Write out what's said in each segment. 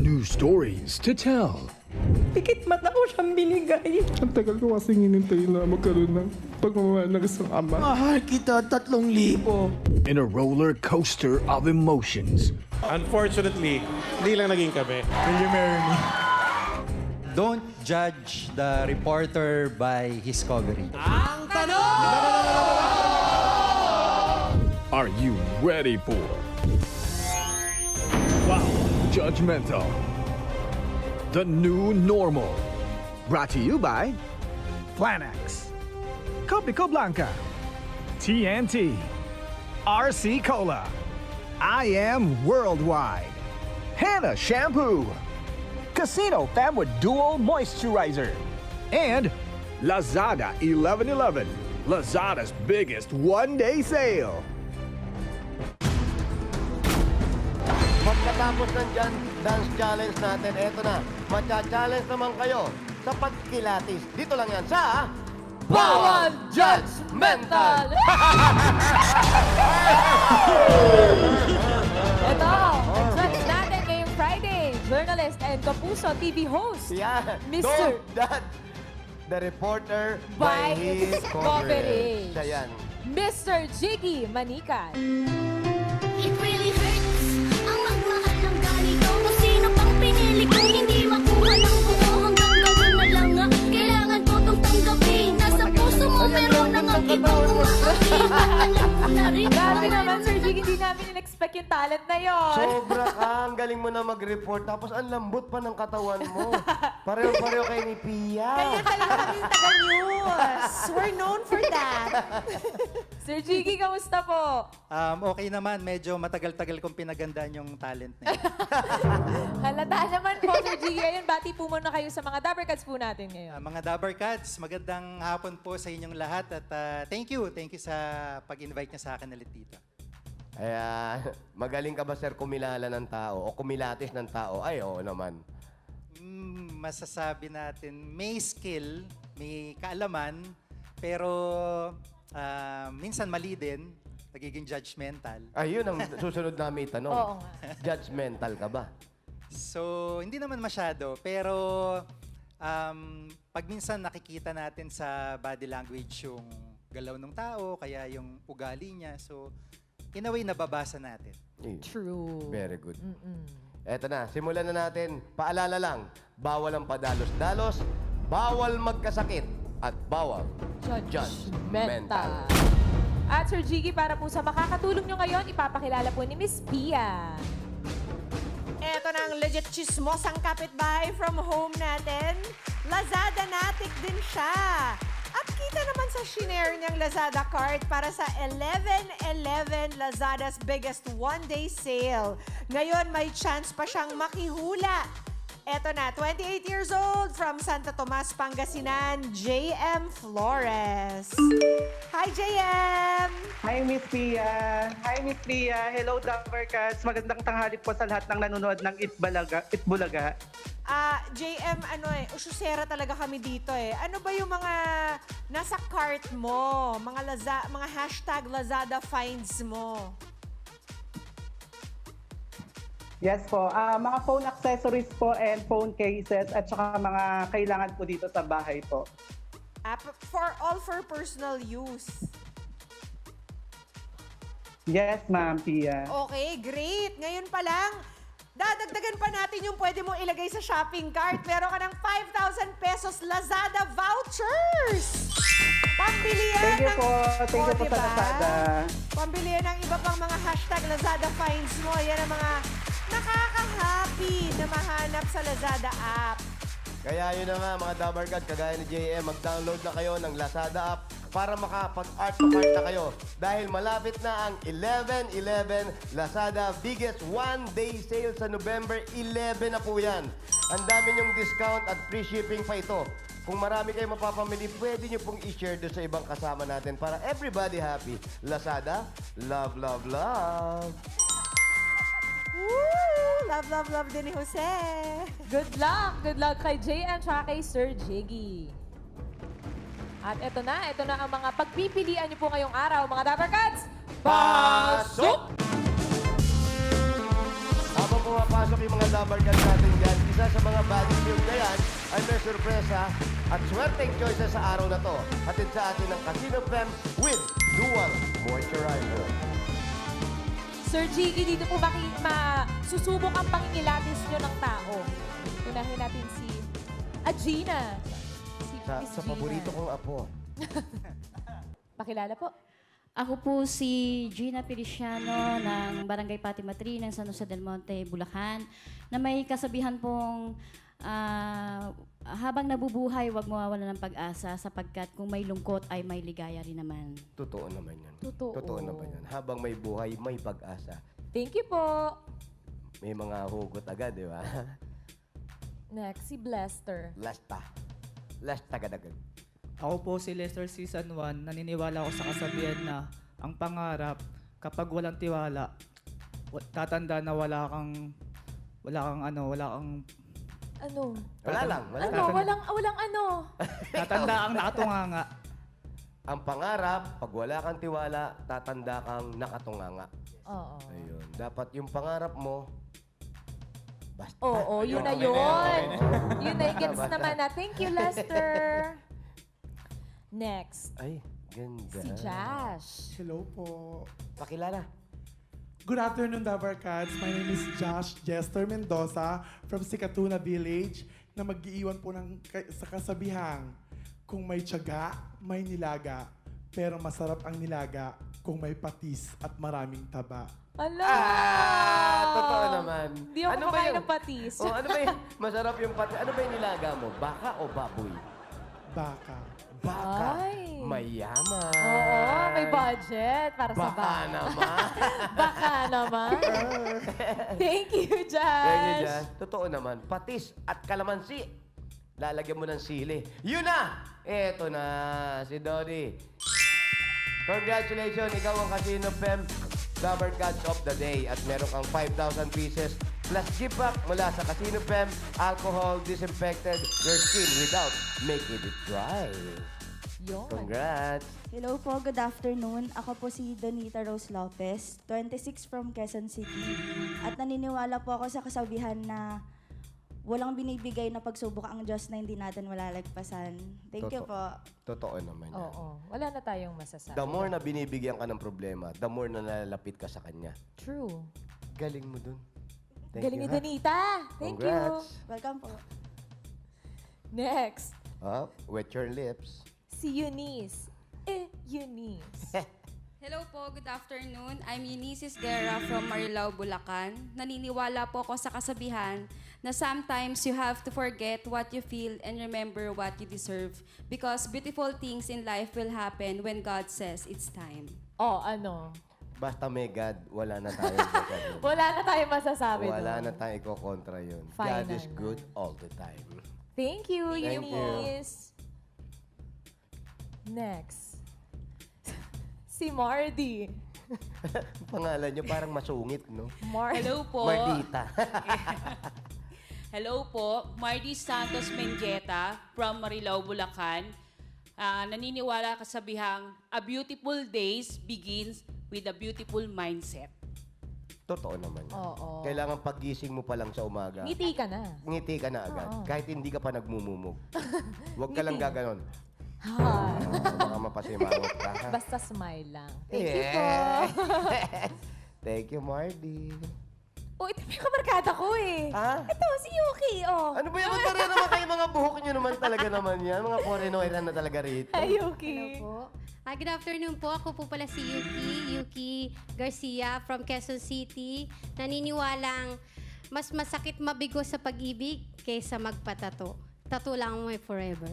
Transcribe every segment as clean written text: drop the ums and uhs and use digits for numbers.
New stories to tell. Pikit mata ko siyang binigay. Ang tagal ko kasing hinintay na magkaroon ng pagmamahal ng isang ama. Mahal kita 3,000. In a roller coaster of emotions. Unfortunately, hindi lang naging kami. Will you marry me? Don't judge the reporter by his coverage. Are you ready for Wow Judgmental, the new normal? Brought to you by Flanax, Copico Blanca, TNT, RC Cola, I Am Worldwide, Hannah Shampoo, Casino Fam with Dual Moisturizer, and Lazada 1111, Lazada's biggest one-day sale. Pagkatapos ng dance challenge natin, eto na. Matcha-challenge naman kayo sa pagkilatis. Dito lang yan sa... Bawal Judgmental! Ito, judge natin ngayong Friday, journalist and Kapuso TV host, Yan. Mr. Don't judge the reporter by his coverage. coverage. Siya yan. Mr. Jiggy Manikan. It really hurts ang magmahal ng ganito. Kung sino pang pinili kung hindi makuha ng buo hanggang gawin na lang nga. Kailangan ko itong tanggapin. Nasa puso mo meron nang ang ibang umaakit. Alam mo na rin. Grabe naman, Sir Jiggy, hindi namin in-expect yung talent na yon. Sobra ka. Ang galing mo na mag-report. Tapos ang lambot pa ng katawan mo. Pareho-pareho kay ni Pia. Kaya talaga kami taga-news. We're known for that. Sir Jiggy, kamusta po? Okay naman, medyo matagal-tagal kong pinagandaan yung talent na yun. Halata naman po, Sir Jiggy. Ayun, bati po muna kayo sa mga Dabbercats po natin ngayon. Mga Dabber Cats, magandang hapon po sa inyong lahat at thank you sa pag-invite niya sa akin ulit dito. Kaya, magaling ka ba, sir, kumilala ng tao o kumilatis ng tao? Ay, oo naman. Masasabi natin, may skill, may kaalaman, pero minsan mali din, nagiging judgmental. Ayun ang susunod namin itanong. Oo nga. Judgmental ka ba? So, hindi naman masyado, pero pag minsan nakikita natin sa body language yung galaw ng tao, kaya yung ugali niya, so in a way nababasa natin. True. Very good. Eto na, simulan na natin. Paalala lang, bawal ang padalos-dalos, bawal magkasakit, at bawal judgmental. At Sir Jiggy, para po sa makakatulong nyo ngayon, ipapakilala po ni Miss Pia. Eto na ang legit chismosang kapitbahay from home natin. Lazada natik din siya. At kita naman sa shinare niyang Lazada card para sa 11/11 Lazada's biggest one-day sale. Ngayon, may chance pa siyang makihula. Eto na, 28 years old from Santa Tomas, Pangasinan, JM Flores. Hi, JM! Hi, Miss Pia. Hi, Miss Pia. Hello, Dabbercats. Magandang tanghali po sa lahat ng nanonood ng Itbulaga. JM, usyusera talaga kami dito eh. Ano ba yung mga nasa cart mo? Mga hashtag Lazada finds mo? Yes po. Mga phone accessories po and phone cases at saka mga kailangan po dito sa bahay po. For personal use. Yes, ma'am, Pia. Okay, great. Ngayon pa lang, dadagdagan pa natin yung pwede mong ilagay sa shopping cart. Meron ka ng 5,000 pesos Lazada vouchers! Pambilihan Thank you po. Thank you po sa Lazada. Pambilihan ng iba pang mga hashtag Lazada finds mo. Yan ang mga nakaka-happy na mahanap sa Lazada app. Kaya yun na nga mga Dabbercats, kagaya ni JM, mag-download na kayo ng Lazada app para makapag-art to cart na kayo. Dahil malapit na ang 11/11 Lazada biggest one-day sale sa November 11 na po yan. Ang dami nyong discount at free shipping pa ito. Kung marami kayong mapapamili, pwede nyo pong i-share doon sa ibang kasama natin para everybody happy. Lazada, love, love, love! Woo! Love, love, love din ni Jose. Good luck! Good luck kay JM at kay Sir Jiggy. At ito na ang mga pagpipilian niyo po ngayong araw, mga Dabbercats. Pasok! Habang pumapasok yung mga dabarkad natin dyan, isa sa mga body build na yan ay may sorpresa at swerteng choices sa araw na to. Hatid sa atin ng Casino Fem with Dual Moisturizer. Sir Jiggy, dito po susubok ang pangingilabis nyo ng tao. Unahin natin si Agina. Si Miss Sa Gina. paborito kong apo. Pakilala po. Ako po si Gina Feliciano ng Barangay Fatima 3 ng San Jose del Monte, Bulacan, na may kasabihan pong habang nabubuhay, huwag mawawala ng pag-asa sapagkat kung may lungkot ay may ligaya rin naman. Totoo naman yan. Totoo. naman yan. Habang may buhay, may pag-asa. Thank you po. May mga hugot agad, di ba? Next, si Blester. Last agad-agad. Ako po si Lester Season 1. Naniniwala ako sa kasabihan na ang pangarap, kapag walang tiwala, tatanda na wala kang Ano? Wala lang. Walang ano. tatanda ang nakatunganga. Ang pangarap, pag wala kang tiwala, tatanda kang nakatunganga. Oo. Ayun. Dapat yung pangarap mo, basta. Oo, yun na yun. Yun na, gets naman na. Thank you, Lester. Next, Ay, ganda. si Josh. Hello po. Pakilala. Good afternoon, Dabarkads. My name is Josh Jester Mendoza from Sikatuna Village na mag-iiwan po sa kasabihang kung may tiyaga, may nilaga, pero masarap ang nilaga kung may patis at maraming taba. Ala! Totoo naman. Di ako kumakain ng patis. Oh, ano ba yung masarap yung patis? Ano ba yung nilaga mo? Baka o baboy? Baka. Baka. Ay. Mayaman. Oo, may budget para sa Baka baka. naman. Baka naman. Thank you, Josh. Thank you, Jan. Totoo naman. Patis at kalamansi. Lalagyan mo ng sili. Yun na! Eto na, si Donnie. Congratulations, ikaw ang Casino Fem Dabarkads of the Day. At meron kang 5,000 pieces plus gift pack mula sa Casino Fem. Alcohol disinfected your skin without making it dry. Yun. Congrats! Hello po, good afternoon. Ako po si Donita Rose Lopez, 26 from Quezon City. At naniniwala po ako sa kasabihan na walang binibigay na pagsubok ang Diyos na hindi natin malalagpasan. Thank you po. Totoo naman yan. Oo. Wala na tayong masasabi. The more na binibigyan ka ng problema, the more na nalalapit ka sa Kanya. True. Galing mo dun. Thank Galing ni you, ha? Donita. Thank Congrats. Welcome po. Next, Wet your lips. si Eunice. Eunice. Hello po, good afternoon. I'm Eunice Guerra from Marilao, Bulacan. Naniniwala po ako sa kasabihan na sometimes you have to forget what you feel and remember what you deserve because beautiful things in life will happen when God says it's time. Oh, ano? Basta may God, wala na tayo. Wala na tayong masasabi Wala doon. na tayo ikokontra yun. Final God is na. good all the time. Thank you, Thank you. Eunice. Next. Si Mardy. Pangalan niyo parang masungit, no? Hello po. Mardita. Hello po. Mardy Santos Menjeta from Marilao, Bulacan. Naniniwala kasabihang, a beautiful days begins with a beautiful mindset. Totoo naman. Oo. Kailangan paggising mo pa lang sa umaga. Ngiti ka na. Ngiti ka na agad. Oo. Kahit hindi ka pa nagmumumog. Huwag ka lang Ngiti. gaganon. Hi. Baka mapasimangot ka. Basta smile lang. Thank you po. Yes. Thank you, Mardy. Oh, ito yung kamarkada ko eh. Ha? Ito, si Yuki. Oh. Ano ba yung magkaroon naman kayo mga buhok nyo naman talaga naman yan? Mga foreigner na talaga rito. Hi, Yuki. Hello po. Good afternoon po. Ako po pala si Yuki Garcia from Quezon City. Naniniwalang mas masakit mabigo sa pag-ibig kaysa magpatato. Tato lang mo forever.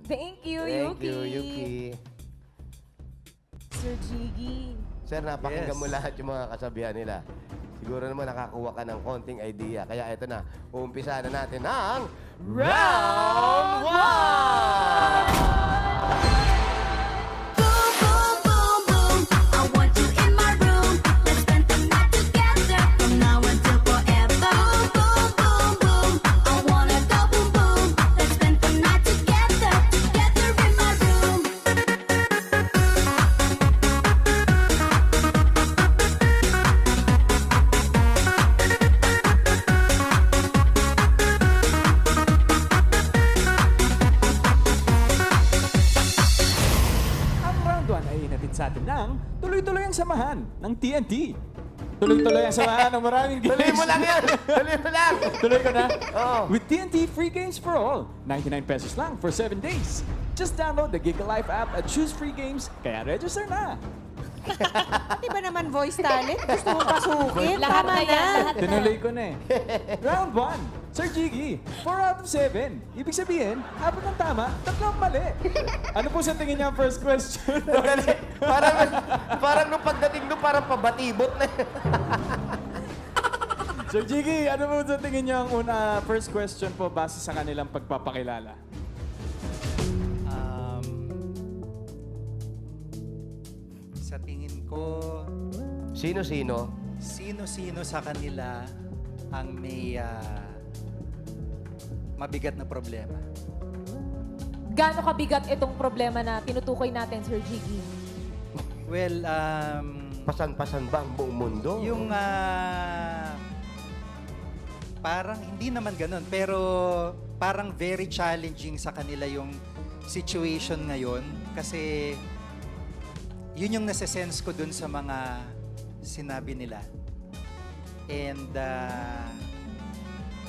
Thank you, Thank Yuki. you, Yuki. Sir Jiggy. Sir, napakinggan Yes. mo lahat yung mga kasabihan nila. Siguro naman nakakuha ka ng konting idea. Kaya ito na, uumpisa na natin ang Round 1! ng tuloy-tuloy ang samahan ng TNT. Tuloy-tuloy ang samahan ng maraming games. Tuloy mo lang yan! Tuloy mo lang! Tuloy ko na? Oo. With TNT Free Games for All, 99 pesos lang for 7 days. Just download the Giga Life app at choose free games, kaya register na. Di ba naman voice talent? Gusto mo pasukin? Lahat Tama na yan, lahat na. Tinuloy ko na eh. Round 1, Sir Jiggy, 4 out of 7. Ibig sabihin, apat ng tama, 3 mali. Ano po sa tingin niya ang first question? parang nung pagdating doon, parang pabatibot na. Sir Jiggy, ano po sa tingin niya ang first question po base sa kanilang pagpapakilala? Sa tingin ko, Sino-sino? sino-sino sa kanila ang may mabigat na problema? Gaano kabigat itong problema na tinutukoy natin, Sir Jiggy? Well, Pasan-pasan ba ang buong mundo? yung parang hindi naman ganun, pero parang very challenging sa kanila yung situation ngayon kasi yun yung nasa-sense ko dun sa mga sinabi nila. And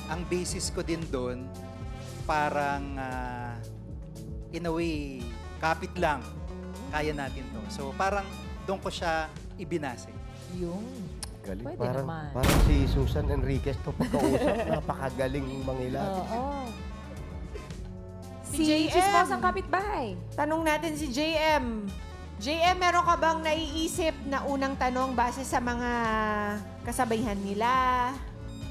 ang basis ko din dun, parang in a way, kapit lang, kaya natin to. So parang doon ko siya ibinase. Yung. Galing. Pwede Parang, naman. parang si Susan Enriquez to pagkausap. Napakagaling mangilan. Oo. Si Si JM. Chismosang kapitbahay. Tanong natin si JM. JM, meron ka bang naiisip na unang tanong base sa mga kasabayhan nila?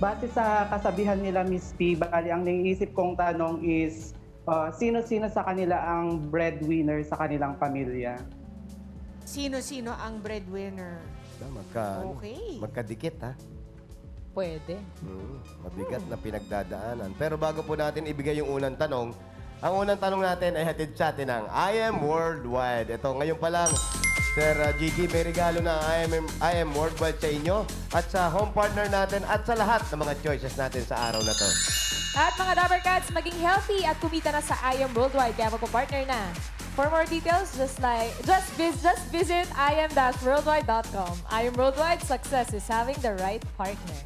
Base sa kasabihan nila, Miss P, bali ang naiisip kong tanong is, sino-sino sa kanila ang breadwinner sa kanilang pamilya? Sino-sino ang breadwinner? Okay. Magkadikit, ha? Pwede. Mabigat na pinagdadaanan. Pero bago po natin ibigay yung unang tanong, ang unang tanong natin ay hatid sa atin ng I Am Worldwide. Ito, ngayon pa lang, Sir Gigi, may regalo na I Am Worldwide sa inyo at sa home partner natin at sa lahat ng mga choices natin sa araw na to. At mga Dabber Cats, maging healthy at kumita na sa I Am Worldwide. Kaya magpo-partner na. For more details, just visit iam-worldwide.com. I Am Worldwide, success is having the right partner.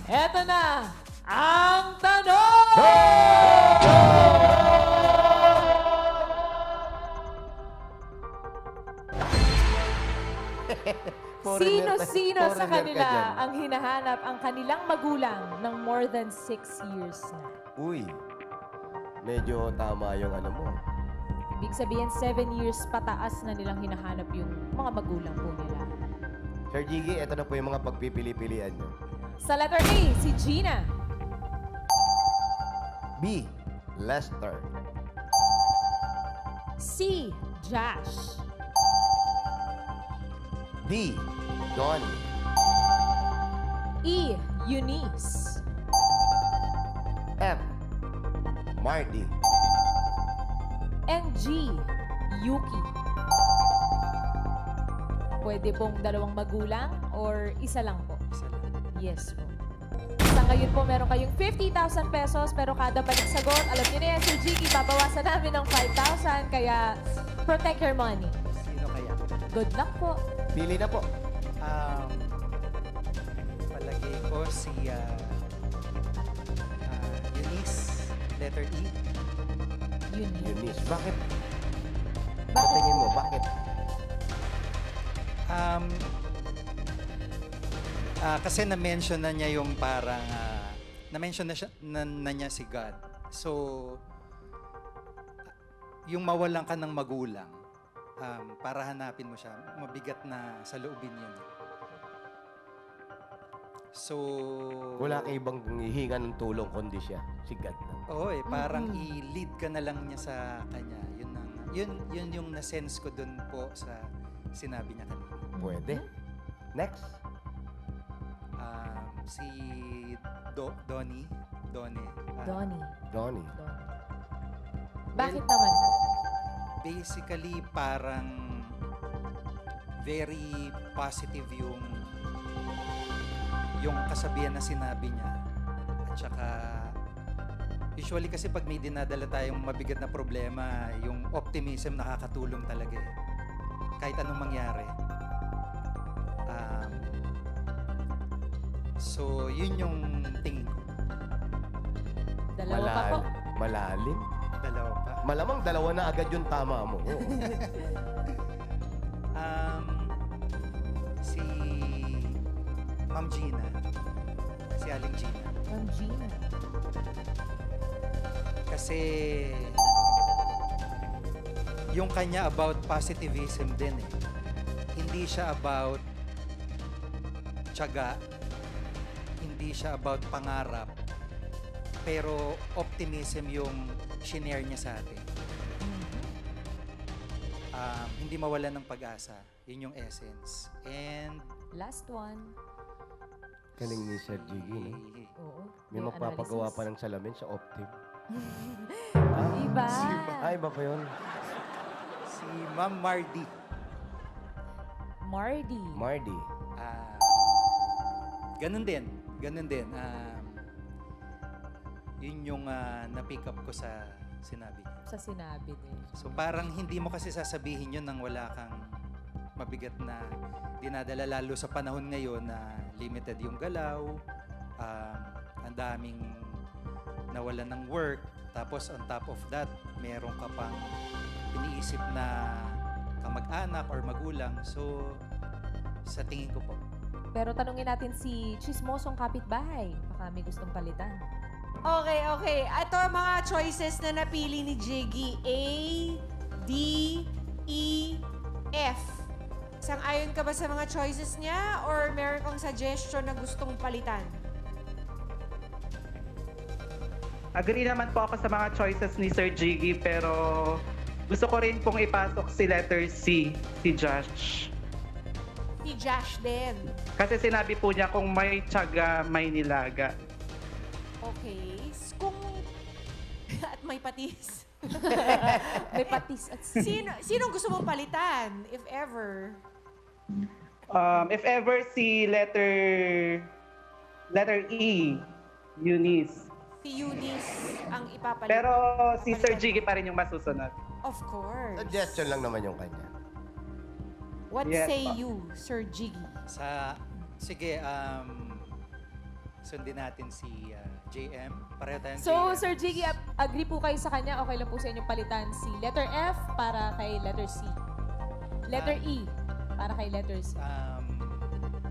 Eto na ang tanong! Sino-sino sa Foreigner ka kanila dyan. ang hinahanap ang kanilang magulang ng more than 6 years na? Uy, medyo tama yung ano mo. Ibig sabihin, 7 years pataas na nilang hinahanap yung mga magulang po nila. Sir Gigi, ito na po yung mga pagpipili-pilian nyo. Sa letter A, si Gina. B, Lester. C, Josh. D, Donnie. E, Eunice. F, Marty. And G, Yuki. Pwede pong dalawang magulang or isa lang po? Isa lang. Yes po. Sa ngayon po, meron kayong 50,000 pesos pero kada balik sagot, alam niyo na yan, Sir Jiggy, babawasan namin ng 5,000 kaya protect your money. Sino kaya? Good luck po. Pili na po. Palagay ko si Eunice, letter E. Eunice. Bakit? Tingin mo, bakit? Kasi na-mention na niya yung parang, na-mention na niya si God. So, yung mawalan ka ng magulang, para hanapin mo siya, mabigat na sa loobin yun. So... Wala ka ibang hihinga ng tulong kundi siya. Si God lang. Oo parang i-lead ka na lang niya sa kanya. Yun yung na-sense ko dun po sa sinabi niya kanina. Pwede. Next. Si Donnie. Donnie. Bakit naman po? Basically, parang very positive yung kasabihan na sinabi niya. At saka, usually kasi pag may dinadala tayong mabigat na problema, yung optimism nakakatulong talaga eh. Kahit anong mangyari. So, yun yung tingin ko. Dalawa pa po. Malalim. Dalawa pa. Malamang dalawa na agad yung tama mo. Si Ma'am Gina. Si Aling Gina. Ma'am Gina. Kasi yung kanya about positivism din eh. Hindi siya about tiyaga. Hindi siya about pangarap. Pero optimism yung shinare niya sa atin. Hindi mawalan ng pag-asa. Yun yung essence. And last one. Galing ni Sir Jiggy, no? Oo. May yung magpapagawa analysis. pa ng salamin sa Optim. Iba. Iba pa yun. si Ma'am Mardy. Mardy. Ganun din. Yun yung na-pick up ko sa sinabi niya. Sa sinabi din. So parang hindi mo kasi sasabihin yun nang wala kang mabigat na dinadala, lalo sa panahon ngayon na limited yung galaw, ang daming nawalan ng work, tapos on top of that, meron ka pang iniisip na kamag-anak or magulang. So sa tingin ko po. Pero tanungin natin si Chismosong kapitbahay. Baka may gustong palitan. Okay. Ito ang mga choices na napili ni Jiggy. A, D, E, F. Sang-ayon ka ba sa mga choices niya or meron kang suggestion na gustong palitan? Agree naman po ako sa mga choices ni Sir Jiggy, pero gusto ko rin pong ipasok si letter C, si Josh. Si Josh din. Kasi sinabi po niya kung may tiyaga, may nilaga. Okay. Kung... at may patis. May patis at Sinong gusto mong palitan, if ever? If ever si letter E, Eunice. Si Eunice ang ipapalitan. Pero si Sir Jiggy pa rin yung masusunod. Of course. Suggestion lang naman yung kanya. What Yes, say pa. you, Sir Jiggy? Sige, sundin natin si JM. Pareho tayong So, JM. Sir Jiggy, agree po kayo sa kanya. Okay lang po sa inyong palitan si letter F para kay letter C. Letter E para kay letter C.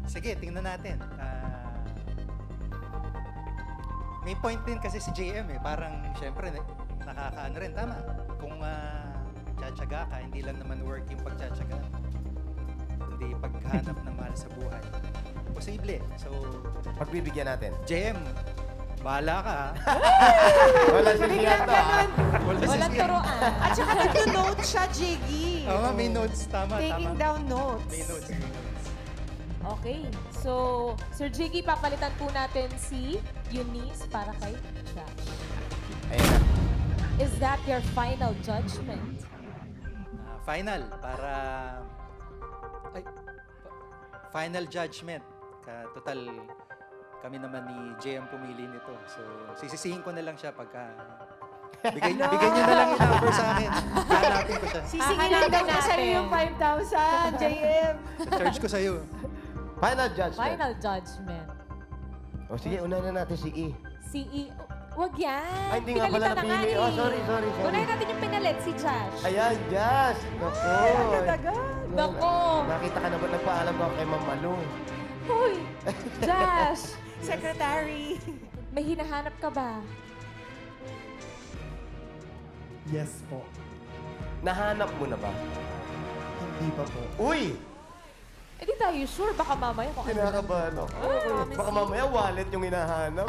Sige, tingnan natin. May point din kasi si JM eh. Parang, syempre, nakakaano rin. Tama. Kung tsatsaga ka, hindi lang naman work yung pagtsatsaga. Hindi paghanap ng mahal sa buhay. Posible. So, pagbibigyan natin. JM, bahala ka. Wala sisiyan to. Walang turuan. At saka nag-note siya, Jiggy. Oo, may notes. Tama. Taking down notes. May notes. Okay. So, Sir Jiggy, papalitan po natin si Eunice para kay Josh. Ayan na. Is that your final judgment? Final. Final judgment. Total, kami naman ni JM pumili nito. So, sisisihin ko na lang siya pagka... Bigay niyo na lang yung number sa akin. Hanapin ko siya. Sisingilin daw ko sa'yo yung 5,000, JM. Charge ko sa'yo. Final judgment. Final judgment. O sige, una na natin si E. Si E. Wag yan. Ay, hindi nga pala Pinalitan na napili. nga Oh, eh. sorry. Unahin natin yung pinalit, si Josh. Ayan, Josh. Nako. Nako. Nakita ka na ba nagpaalam ako kay Ma'am Malu? Hoy, Josh. Secretary. May hinahanap ka ba? Yes po. Nahanap mo na ba? Hindi pa po. Uy! Eh di tayo sure. Baka mamaya kung ano. Kinakabahan ako. Baka mamaya wallet yung hinahanap.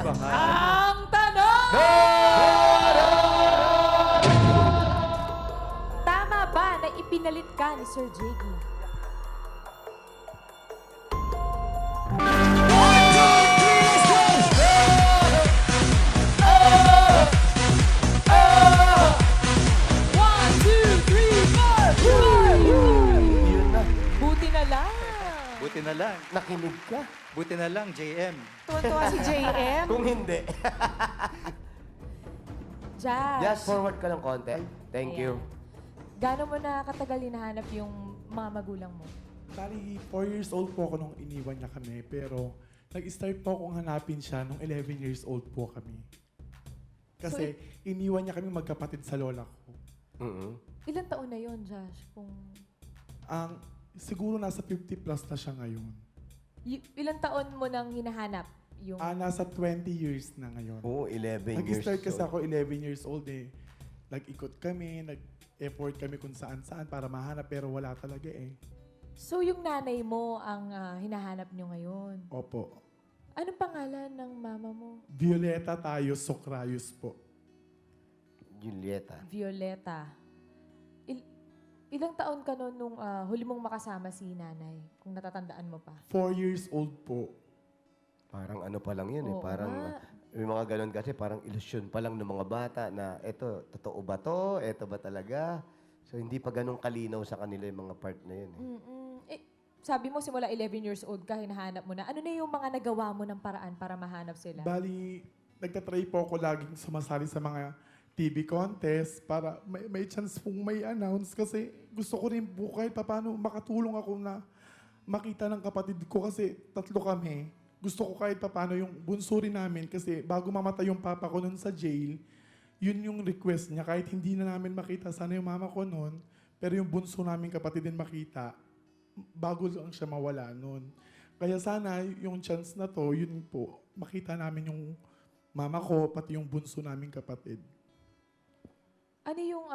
Ang tanong! Tama ba na ipinalit ka ni Sir Jiggy? Buti na lang. Nakinig ka. Buti na lang, JM. Tuwan-tuwa si JM. Kung hindi. Josh. Just forward ka lang konti. Thank you. Gano'n mo na katagal hinahanap yung mga magulang mo? Bali, 4 years old po ako nung iniwan niya kami. Pero Nag-start po akong hanapin siya nung 11 years old po kami. Kasi iniwan niya kami magkapatid sa lola ko. Ilang taon na yon, Josh? Siguro nasa 50 plus na siya ngayon. Ilang taon mo nang hinahanap? Yung... Nasa 20 years na ngayon. Oo, 11 years Nag-start kasi old. ako 11 years old eh. Nag-ikot kami, nag-effort kami kung saan-saan para mahanap pero wala talaga eh. So yung nanay mo ang hinahanap nyo ngayon? Opo. Anong pangalan ng mama mo? Violeta Tayo Socrayos po. Julieta. Violeta. Ilang taon ka noon nung huli mong makasama si nanay? Kung natatandaan mo pa. 4 years old po. Parang ano pa lang yun eh. Oo Parang nga. may mga ganun kasi parang ilusyon pa lang ng mga bata na eto, totoo ba to? Eto ba talaga? So hindi pa ganun kalinaw sa kanila yung mga part na yun eh. Sabi mo simula 11 years old ka, hinahanap mo na. Ano na yung mga nagawa mo ng paraan para mahanap sila? Bali, nagtatry po ako laging sumasali sa mga TV contest para may chance pong may announce kasi gusto ko rin po kahit paano makatulong ako na makita ng kapatid ko kasi 3 kami. Gusto ko kahit paano yung bunso rin namin kasi bago mamatay yung papa ko noon sa jail, yun yung request niya. Kahit hindi na namin makita sana yung mama ko noon, pero yung bunso namin kapatid din makita, bago lang siya mawala noon. Kaya sana yung chance na to, yun po, makita namin yung mama ko, pati yung bunso namin kapatid. Ano yung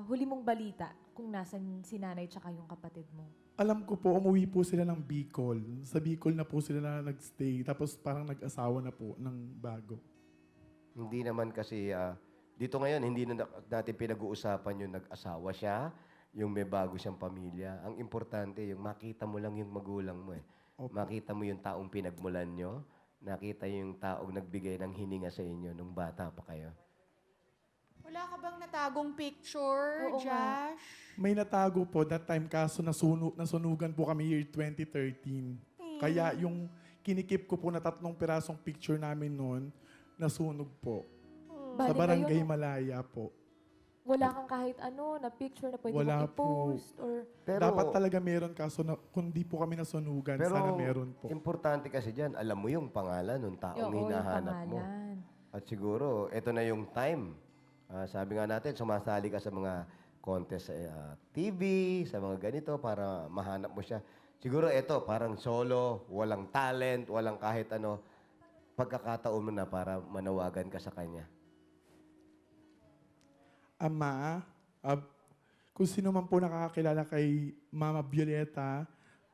huli mong balita kung nasan si nanay tsaka yung kapatid mo? Alam ko po, umuwi po sila ng Bicol. Sa Bicol na po sila na nagstay. Tapos parang nag-asawa na po ng bago. Hindi naman kasi, dito ngayon, hindi na natin pinag-uusapan yung nag-asawa siya, yung may bago siyang pamilya. Ang importante, yung makita mo lang yung magulang mo eh. Opo. Makita mo yung taong pinagmulan nyo, nakita yung taong nagbigay ng hininga sa inyo nung bata pa kayo. Wala ka bang natagong picture, Oo nga. Josh? May natago po that time kaso nasunugan po kami year 2013. Kaya yung kinikip ko po na 3 pirasong picture namin noon, nasunog po. Sa Bali Barangay kayo, Malaya po. wala kang kahit ano na picture na pwede Wala mong i-post or... Dapat talaga meron kaso kung di po kami nasunugan, sana meron po. Importante kasi dyan, alam mo yung pangalan ng taong Oo, yung hinahanap mo. pangalan. At siguro, ito na yung time. Sabi nga natin, sumasali ka sa mga contest sa TV, sa mga ganito, para mahanap mo siya. Siguro ito, parang solo, walang talent, walang kahit ano, pagkakataon mo na para manawagan ka sa kanya. Ama, kung sino man po nakakakilala kay Mama Violeta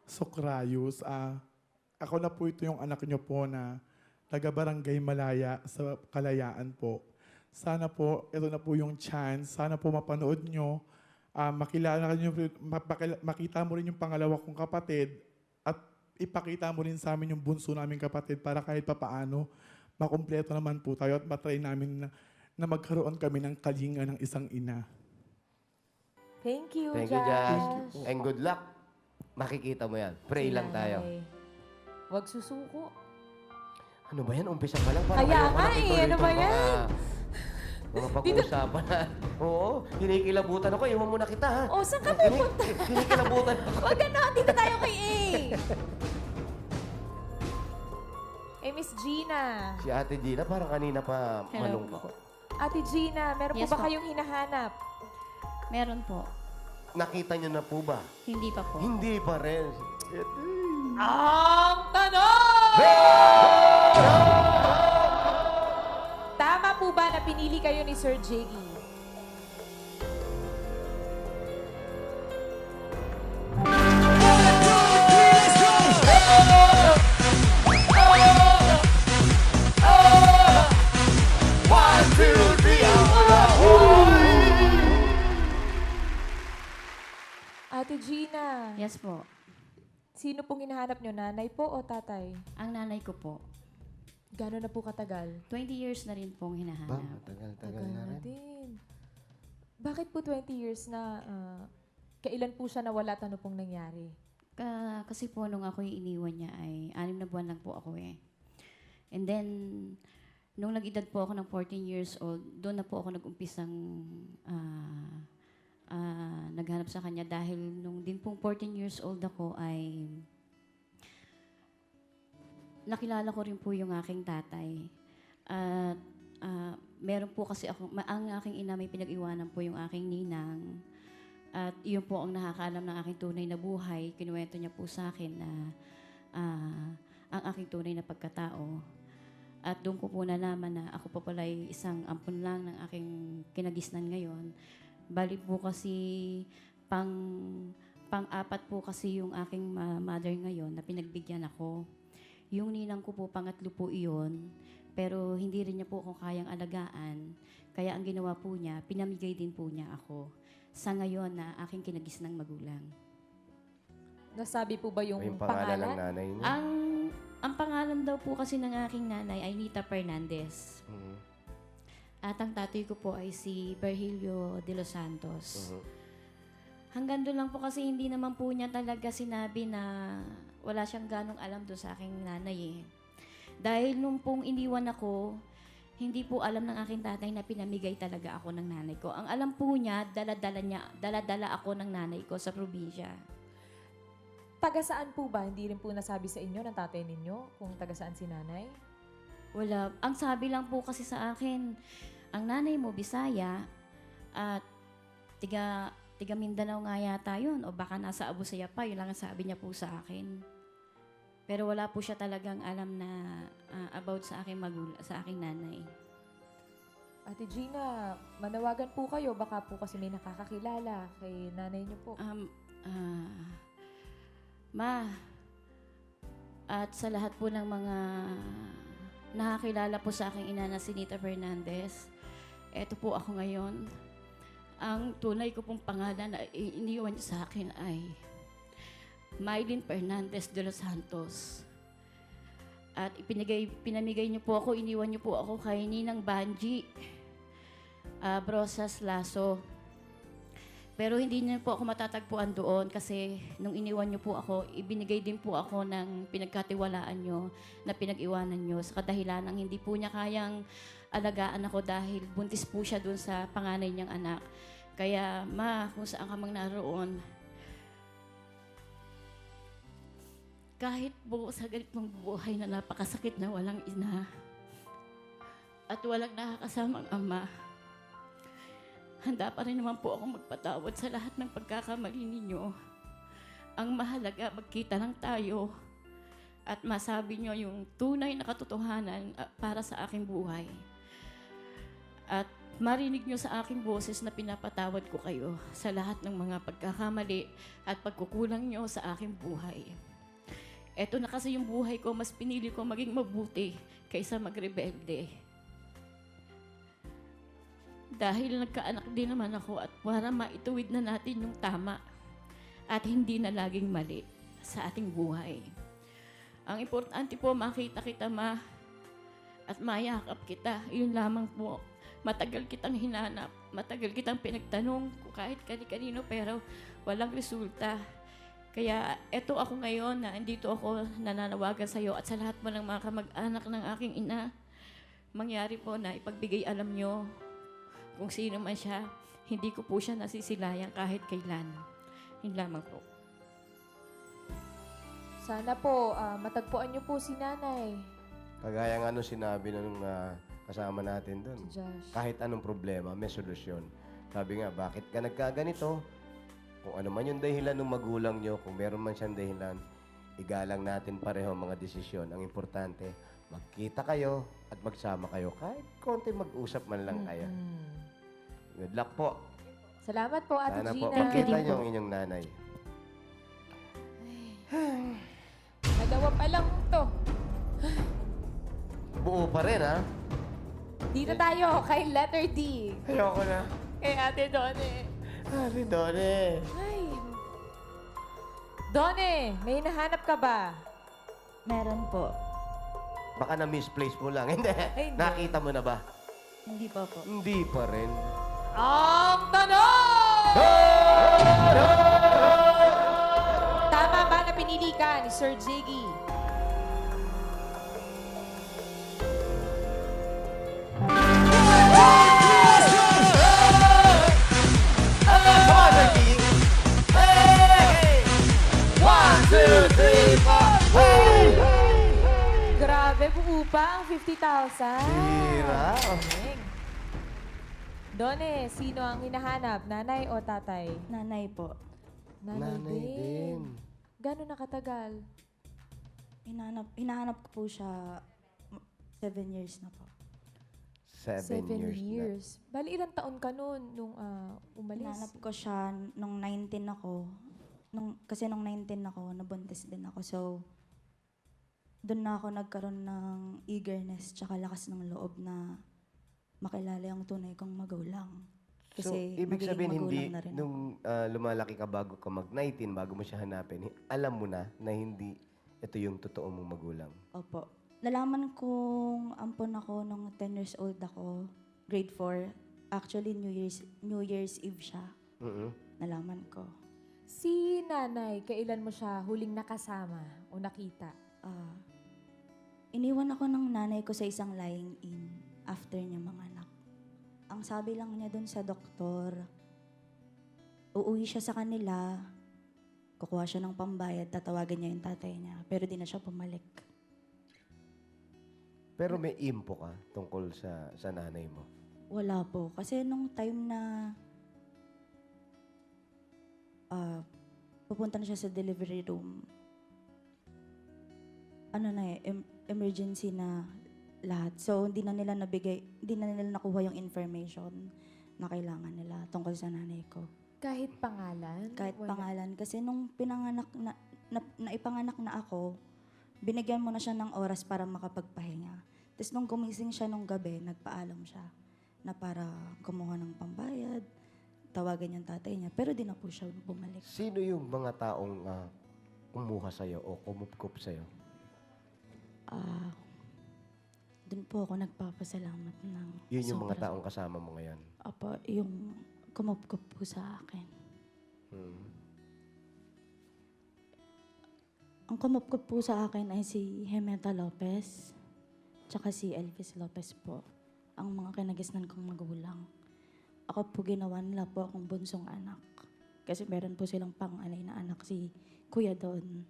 Socrayos, ako na po ito yung anak niyo po na taga-Barangay Malaya sa Kalayaan po. Sana po, ito na po yung chance. Sana po mapanood nyo, makita mo rin yung pangalawa kong kapatid at ipakita mo rin sa amin yung bunso naming kapatid para kahit papaano makumpleto naman po tayo at matry namin na magkaroon kami ng kalinga ng isang ina. Thank you, Thank Josh. you, Josh. And good luck. Makikita mo yan. Pray Si lang tayo. nanay. Huwag susuko. Ano ba yan? Umpisa pa lang. Parang Kaya ayaw ko nga na eh, ituloy ano ba itong yan? Mga pag-uusapan na. Oo, kinikilabutan ako. Iwan mo na kita, ha? O, saan ka pupunta? Kinikilabutan ako. Huwag ganon, dito tayo kay A. Miss Gina. Si Ate Gina, parang kanina pa Hello. malungkot. Ate Gina, meron Yes po ba po. kayong hinahanap? Meron po. Nakita niyo na po ba? Hindi pa po. Hindi pa rin. Ang tanong! Tama po ba na pinili kayo ni Sir Jiggy? Ate Gina. Yes po. Sino pong hinahanap nyo? Nanay po o tatay? Ang nanay ko po. Gano'n na po katagal? 20 years na rin pong hinahanap. Tagal na rin. din. Bakit po 20 years na, kailan po siya nawala at ano pong nangyari? Kasi po nung ako yung iniwan niya ay 6 na buwan lang po ako eh. And then, nung nag-edad po ako ng 14 years old, doon na po ako nag-umpisang naghanap sa kanya dahil nung din pong 14 years old ako ay nakilala ko rin po yung aking tatay. At meron po kasi ang aking ina may pinag-iwanan po yung aking ninang. At yun po ang nakakaalam ng aking tunay na buhay. Kinuwento niya po sa akin na ang aking tunay na pagkatao. At doon ko po nalaman na ako po pala ay isang ampon lang ng aking kinagisnan ngayon. Bali po kasi pang-apat po kasi yung aking mother ngayon na pinagbigyan ako. Yung ninang ko po, pangatlo po iyon. Pero hindi rin niya po ako kayang alagaan. Kaya ang ginawa po niya, pinamigay din po niya ako. Sa ngayon na aking kinagisnang magulang. Nasabi po ba yung pangalan ng nanay niya? Ang pangalan daw po kasi ng aking nanay ay Nita Fernandez. At ang tatay ko po ay si Virgilio de los Santos. Hanggang doon lang po kasi hindi naman po niya talaga sinabi na wala siyang ganong alam doon sa aking nanay eh. Dahil nung pong iniwan ako, hindi po alam ng aking tatay na pinamigay talaga ako ng nanay ko. Ang alam po niya, dala-dala ako ng nanay ko sa probinsya. Taga saan po ba? Hindi rin po nasabi sa inyo ng tatay ninyo kung taga saan si nanay? Wala. Ang sabi lang po kasi sa akin, ang nanay mo, Bisaya, at tiga Mindanao nga yata yun, o baka nasa Abu Sayyaf pa, yun lang ang sabi niya po sa akin. Pero wala po siya talagang alam na about sa aking sa aking nanay. Ate Gina, manawagan po kayo. Baka po kasi may nakakakilala kay nanay niyo po. Ma, at sa lahat po ng mga nakakilala po sa aking ina na si Nita Fernandez, eto po ako ngayon. Ang tunay ko pong pangalan na iniwan niyo sa akin ay Mylene Fernandez de los Santos. At pinamigay niyo po ako, iniwan niyo po ako kay Ninang Banji Brosas Lasso. Pero hindi niyo po ako matatagpuan doon kasi nung iniwan niyo po ako, ibinigay din po ako ng pinagkatiwalaan niyo na pinag-iwanan niyo sa kadahilan ng hindi po niya kayang alagaan ako dahil buntis po siya doon sa panganay niyang anak. Kaya ma, kung saan ka mang naroon, kahit po sa ganitong buhay na napakasakit na walang ina at walang nakakasamang ama, handa pa rin naman po ako magpatawad sa lahat ng pagkakamali ninyo. Ang mahalaga, magkita lang tayo at masabi nyo yung tunay na katotohanan para sa aking buhay. At marinig nyo sa aking boses na pinapatawad ko kayo sa lahat ng mga pagkakamali at pagkukulang nyo sa aking buhay. Eto na kasi yung buhay ko, mas pinili ko maging mabuti kaysa magrebelde. Dahil nagkaanak din naman ako at para maituwid na natin yung tama at hindi na laging mali sa ating buhay. Ang importante po, makita kita, ma, at mayakap kita. Yun lamang po. Matagal kitang hinanap, matagal kitang pinagtanong kung kahit kani-kanino pero walang resulta. Kaya eto ako ngayon na andito ako nananawagan sa iyo at sa lahat mo ng mga kamag-anak ng aking ina. Mangyari po na ipagbigay alam nyo kung sino man siya, hindi ko po siya nasisilayan kahit kailan. Yun lamang po. Sana po, matagpuan niyo po si nanay. Kagaya nga nung sinabi nung kasama natin doon. Josh. Kahit anong problema, may solusyon. Sabi nga, bakit ka nagkaganito? Kung ano man yung dahilan ng magulang nyo, kung meron man siyang dahilan, igalang natin pareho mga desisyon. Ang importante, magkita kayo at magsama kayo. Kahit konti mag-usap man lang kayo. Good luck po. Salamat po, Ate Sana Gina. po, makita niyo ang inyong nanay. Nagawa pa lang to. Buo pa rin, ha? Dito tayo kay letter D. Ayoko na. Kay Ate Done. Ate Done. Ay. Done, may nahanap ka ba? Meron po. Baka na-misplace mo lang. Hindi. Hindi. Nakita mo na ba? Hindi pa po. Hindi pa rin. Ang tanong! Tama ba na pinili ka ni Sir Ziggy? pa ang 50,000. Hira. Galing. Done, sino ang hinahanap? Nanay o tatay? Nanay po. Nanay, Nanay din. Gano'n nakatagal? Hinahanap ko po siya 7 years na po. 7 years na. years. Bali, ilang taon ka noon nung umalis? Hinahanap ko siya nung 19 ako. Kasi nung 19 ako, nabuntis din ako. So, doon na ako nagkaroon ng eagerness tsaka lakas ng loob na makilala yung tunay kong magulang. So, Kasi ibig magiging sabihin hindi, magulang na rin ako. nung lumalaki ka bago ka mag-19, bago mo siya hanapin, alam mo na hindi ito yung totoo mong magulang. Opo. Nalaman kong ampon ako nung 10 years old ako, grade 4. Actually, New Year's Eve siya. Nalaman ko. Si nanay, kailan mo siya huling nakasama o nakita? Iniwan ako ng nanay ko sa isang lying-in after niya manganak. Ang sabi lang niya dun sa doktor, uuwi siya sa kanila, kukuha siya ng pambayad, tatawagan niya yung tatay niya, pero di na siya bumalik. Pero may info ka tungkol sa nanay mo? Wala po. Kasi nung time na pupunta na siya sa delivery room, emergency na lahat. So, hindi na nila nakuha yung information na kailangan nila tungkol sa nanay ko. Kahit pangalan? Kahit pangalan. Kasi nung naipanganak na ako, binigyan mo na siya ng oras para makapagpahinga. Tapos nung gumising siya nung gabi, nagpaalam siya na para kumuha ng pambayad, tawagan yung tatay niya. Pero di na po siya bumalik. Sino yung mga taong kumuha sa'yo o kumupkup sa'yo? Doon po ako nagpapasalamat ng Yun yung mga sobra. taong kasama mo ngayon? Apo, yung kumupkup po sa akin. Ang kumupkup po sa akin ay si Jimeta Lopez, tsaka si Elvis Lopez po, ang mga kinagisnan kong magulang. Ako po ginawa nila po akong bunsong anak. Kasi meron po silang panganay na anak, si Kuya Don.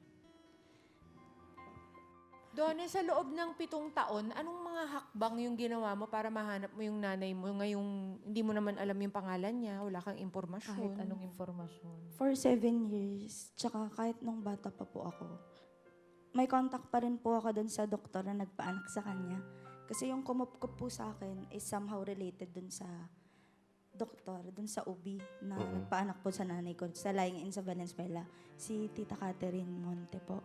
Done, sa loob ng 7 taon, anong mga hakbang yung ginawa mo para mahanap mo yung nanay mo? Ngayong hindi mo naman alam yung pangalan niya, wala kang impormasyon. Kahit anong impormasyon. For 7 years, tsaka kahit nung bata pa po ako, may contact pa rin po ako dun sa doktor na nagpaanak sa kanya. Kasi yung kumupkup po sa akin is somehow related dun sa doktor, dun sa OB na nagpaanak po sa nanay ko, sa lying-in sa Valenzuela, si Tita Catherine Monte po.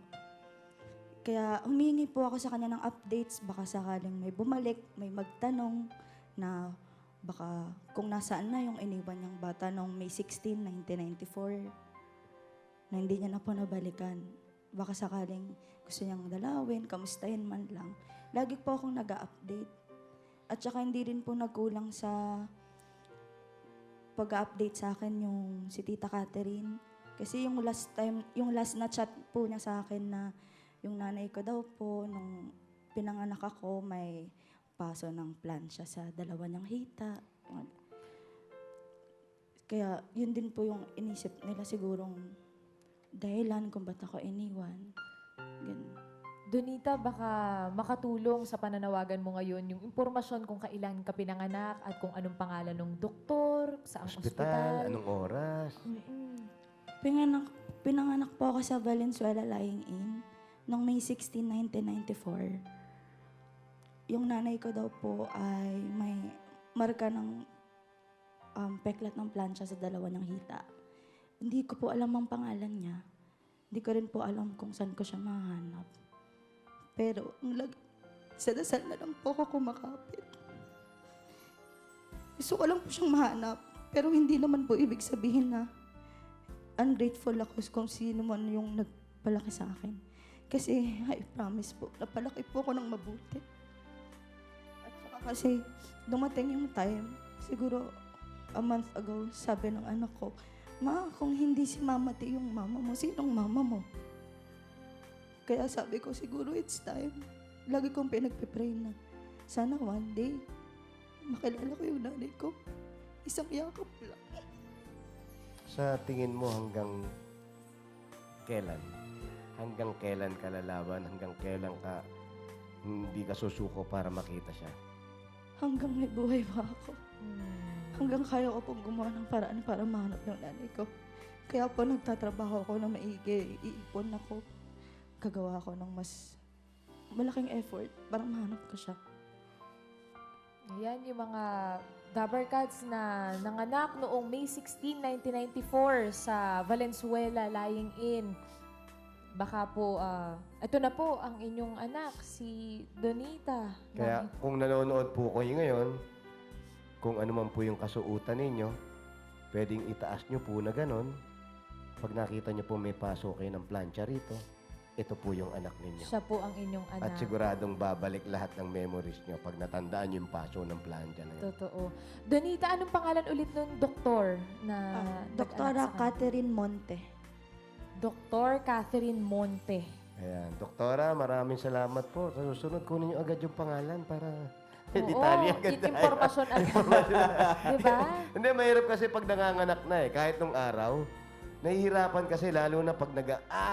Kaya humingi po ako sa kanya ng updates, baka sakaling may bumalik, may magtanong na baka kung nasaan na yung iniwan niyang bata noong May 16, 1994, na hindi niya na po nabalikan. Baka sakaling gusto niyang dalawin, kamustahin man lang. Lagi po akong nag-update. At saka hindi rin po nagkulang sa pag-update sa akin yung si Tita Catherine. Kasi yung last na chat po niya sa akin na yung nanay ko daw po, nung pinanganak ako, may paso ng plansya sa dalawa niyang hita. Kaya yun din po yung inisip nila sigurong dahilan kung ba't ako iniwan. Ganun. Donita, baka makatulong sa pananawagan mo ngayon yung impormasyon kung kailan ka pinanganak at kung anong pangalan ng doktor, saang ospital. Anong oras? Pinanganak po ako sa Valenzuela Lying-in noong May 16, 1994. Yung nanay ko daw po ay may marka ng peklat ng plansya sa dalawa niyang hita. Hindi ko po alam ang pangalan niya. Hindi ko rin po alam kung saan ko siya mahanap. Pero sa dasal na lang po ako kumakapit. Gusto ko lang po siyang mahanap. Pero hindi naman po ibig sabihin na ungrateful ako kung sino man yung nagpalaki sa akin. Kasi, I promise po, napalaki po ako ng mabuti. At saka kasi, dumating yung time, siguro a month ago, sabi ng anak ko, Ma, kung hindi si Mama T yung mama mo, sinong mama mo? Kaya sabi ko, siguro it's time. Lagi kong pinagpipray na, sana one day, makilala ko yung nanay ko. Isang yakap lang. Sa tingin mo hanggang kailan? Hanggang kailan ka lalaban? Hanggang kailan ka hindi ka susuko para makita siya? Hanggang may buhay pa ako. Hanggang kaya ko pong gumawa ng paraan para mahanap ng nanay ko. Kaya po nagtatrabaho ako na maigi. Iipon ako. Gagawa ako ng mas malaking effort para mahanap ko siya. Ayan yung mga Dabarkads na nanganak noong May 16, 1994 sa Valenzuela, lying in. Baka po, ito na po ang inyong anak, si Donita. Kaya kung nanonood po kayo ngayon, kung ano man po yung kasuutan ninyo, pwedeng itaas nyo po na ganon. Pag nakita nyo po may paso kayo ng plancha rito, ito po yung anak ninyo. Siya po ang inyong anak. At siguradong babalik lahat ng memories nyo pag natandaan nyo yung paso ng plancha na yun. Totoo. Donita, anong pangalan ulit nung doktor na Doktora Catherine Monte. Dr. Catherine Monte. Ayan. Doktora, maraming salamat po. Sa susunod, kunin nyo agad yung pangalan para detalye agad. Impormasyon agad. Diba? Hindi, mahirap kasi pag nanganganak na eh. Kahit nung araw, nahihirapan kasi lalo na pag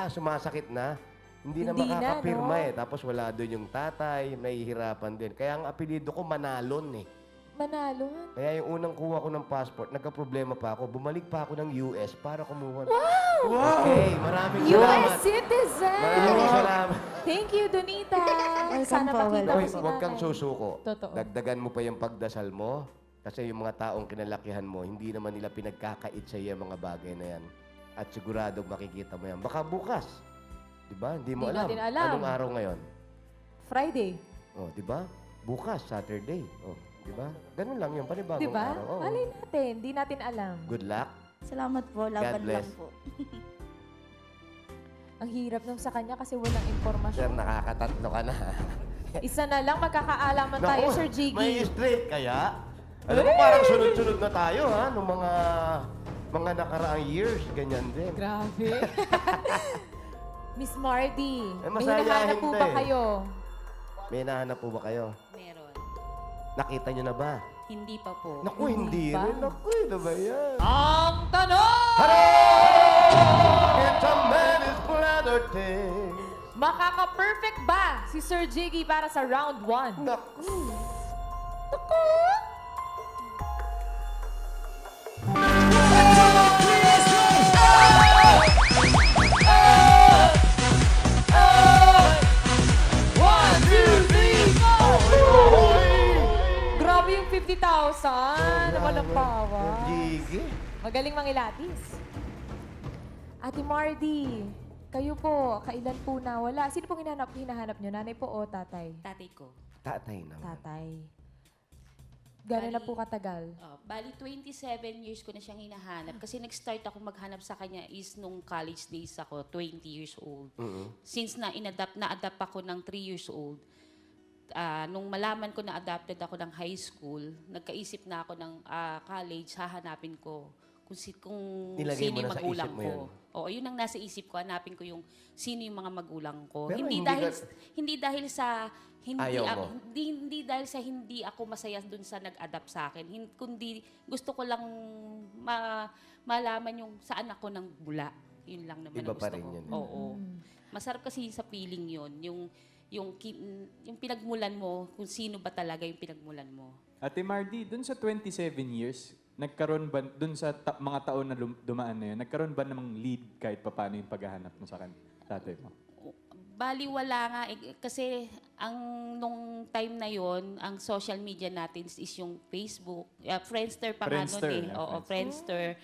sumasakit na, hindi na makakapirma eh. Tapos wala doon yung tatay, nahihirapan din. Kaya ang apelido ko, Manalon eh. Manalon? Kaya yung unang kuha ko ng passport, nagka-problema pa ako. Bumalik pa ako ng US para kumuha. Wow! Okay, maraming salamat. US citizen! Maraming salamat. Thank you, Donita. Sana makita mo Uy, si huwag kang nanay. susuko. Totoo. Dagdagan mo pa yung pagdasal mo. Kasi yung mga taong kinalakihan mo, hindi naman nila pinagkakait sa iyo mga bagay na yan. At siguradong makikita mo yan. Baka bukas. Diba? Hindi mo Hindi alam. natin alam. Anong araw ngayon? Friday. Oh, diba? Bukas, Saturday. Oh, diba? Ganun lang yung panibagong Diba? araw. Oh. Malay natin. Hindi natin alam. Good luck. Salamat po. Laban bless. lang po. Ang hirap nung sa kanya kasi walang impormasyon. Sir, nakakatatlo ka na. Isa na lang, magkakaalaman tayo, Naku, Sir Jiggy. May straight kaya? Alam mo, parang sunod-sunod na tayo, ha? Nung mga nakaraang years, ganyan din. Grabe. Miss Mardy, may masayahin hinahanap po to ba eh. kayo? May nahanap po ba kayo? Meron. Nakita nyo na ba? Hindi pa po. Naku, hindi pa. rin. Naku, ito ba yan? Ang tanong! It's a man is bladder thing. Makaka-perfect ba si Sir Jiggy para sa round 1? Naku. Grabe yung 50,000. Walang pawa. Jiggy. Magaling mangilatis. Ate Mardy, kayo po, kailan po nawala? Sino pong hinahanap nyo? Nanay po o tatay? Tatay ko. Tatay naman. Tatay. Gano'n na po katagal? Bali, 27 years ko na siyang hinahanap. Kasi nag-start ako maghanap sa kanya is nung college days ako, 20 years old. Since na-adapt ako ng 3 years old, nung malaman ko na adopted ako ng high school, nagkaisip na ako ng college, hahanapin ko kung Nilagay sino mo yung na sa magulang isip mo ko. yun? Oo, yun ang nasa isip ko, hanapin ko yung sino yung mga magulang ko. Pero Hindi dahil sa Ayaw mo? hindi dahil sa hindi ako masaya dun sa nag-adapt sa akin. Kundi gusto ko lang malaman yung saan ako nang bula. Yun lang naman Iba ang pa gusto rin ko. yun. Oo. Masarap kasi sa feeling yun. Yung pinagmulan mo, kung sino ba talaga yung pinagmulan mo. Ate Mardy, dun sa 27 years, nagkaroon ba, dun sa mga taon na dumaan na yun, nagkaroon ba namang lead kahit paano yung paghahanap mo sa tatay mo? Bali, wala nga. Kasi nung time na yon ang social media natin is yung Facebook. Friendster pa nga nun eh. Oo, Friendster.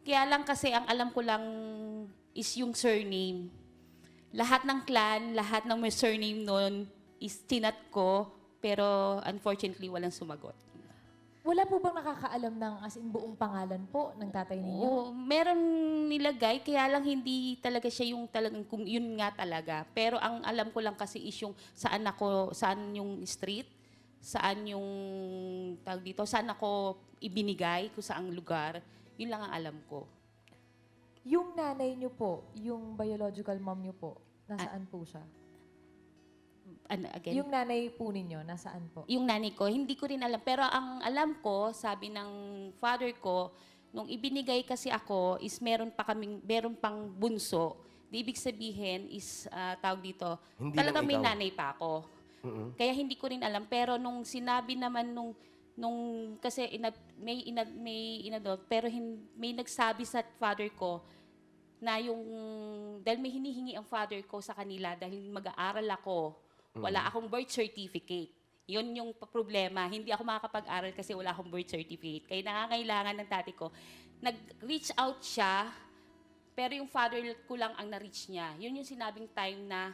Kaya lang kasi, ang alam ko lang is yung surname. Lahat ng clan, lahat ng may surname nun is tinat ko, pero unfortunately, walang sumagot. Wala po bang nakakaalam ng as in buong pangalan po ng tatay ninyo? Oo, meron nilagay, kaya lang hindi talaga siya yung talagang kung yun nga talaga. Pero ang alam ko lang kasi is yung saan yung street, saan yung tawag dito, saan ako ibinigay, kung saang lugar. Yun lang ang alam ko. Yung nanay niyo po, yung biological mom niyo po, nasaan po siya? Ano, again? Yung nanay po ninyo, nasaan po? Yung nanay ko, hindi ko rin alam. Pero ang alam ko, sabi ng father ko, nung ibinigay kasi ako, is meron pang bunso. Di ibig sabihin is, tawag dito, Hindi talagang lang may ikaw. nanay pa ako. Kaya hindi ko rin alam. Pero nung sinabi naman nung kasi pero may nagsabi sa father ko na dahil may hinihingi ang father ko sa kanila dahil mag-aaral ako, wala akong birth certificate. Yun yung problema. Hindi ako makakapag-aral kasi wala akong birth certificate. Kaya nangangailangan ng tati ko. Nag-reach out siya, pero yung father ko lang ang na-reach niya. Yun yung sinabing time na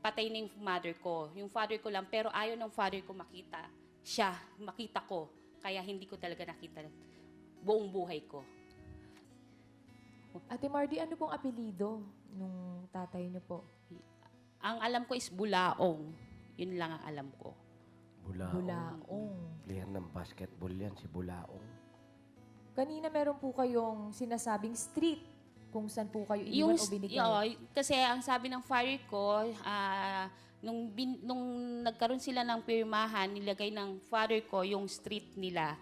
patay na yung mother ko. Yung father ko lang, pero ayaw ng father ko makita ko. Kaya hindi ko talaga nakita buong buhay ko. Ate Mardy, ano pong apelido nung tatay niyo po? Ang alam ko is Bulaong. Yun lang ang alam ko. Bulaong. Player ng basketball yan, si Bulaong. Kanina meron po kayong sinasabing street kung saan po kayo iiwan o binigay. Kasi ang sabi ng father ko, nung nagkaroon sila ng pirmahan, nilagay ng father ko yung street nila.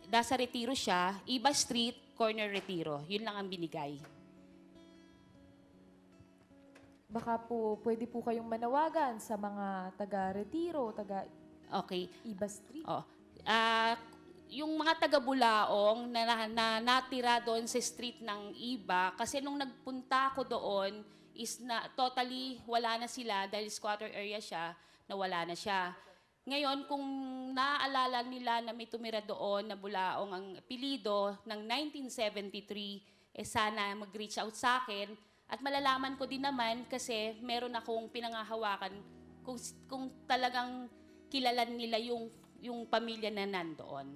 Nasa Retiro siya, Iba Street, corner Retiro. Yun lang ang binigay. Baka po, pwede po kayong manawagan sa mga taga-Retiro, Iba Street. Yung mga taga-Bulaong na natira doon sa street ng Iba, kasi nung nagpunta ko doon, totally wala na sila dahil squatter area siya, wala na siya. Ngayon, kung naaalala nila na may tumira doon na Bulaong ang apelido ng 1973, sana mag-reach out sa akin. At malalaman ko din naman kasi meron akong pinangahawakan kung talagang kilalan nila yung pamilya na nandoon.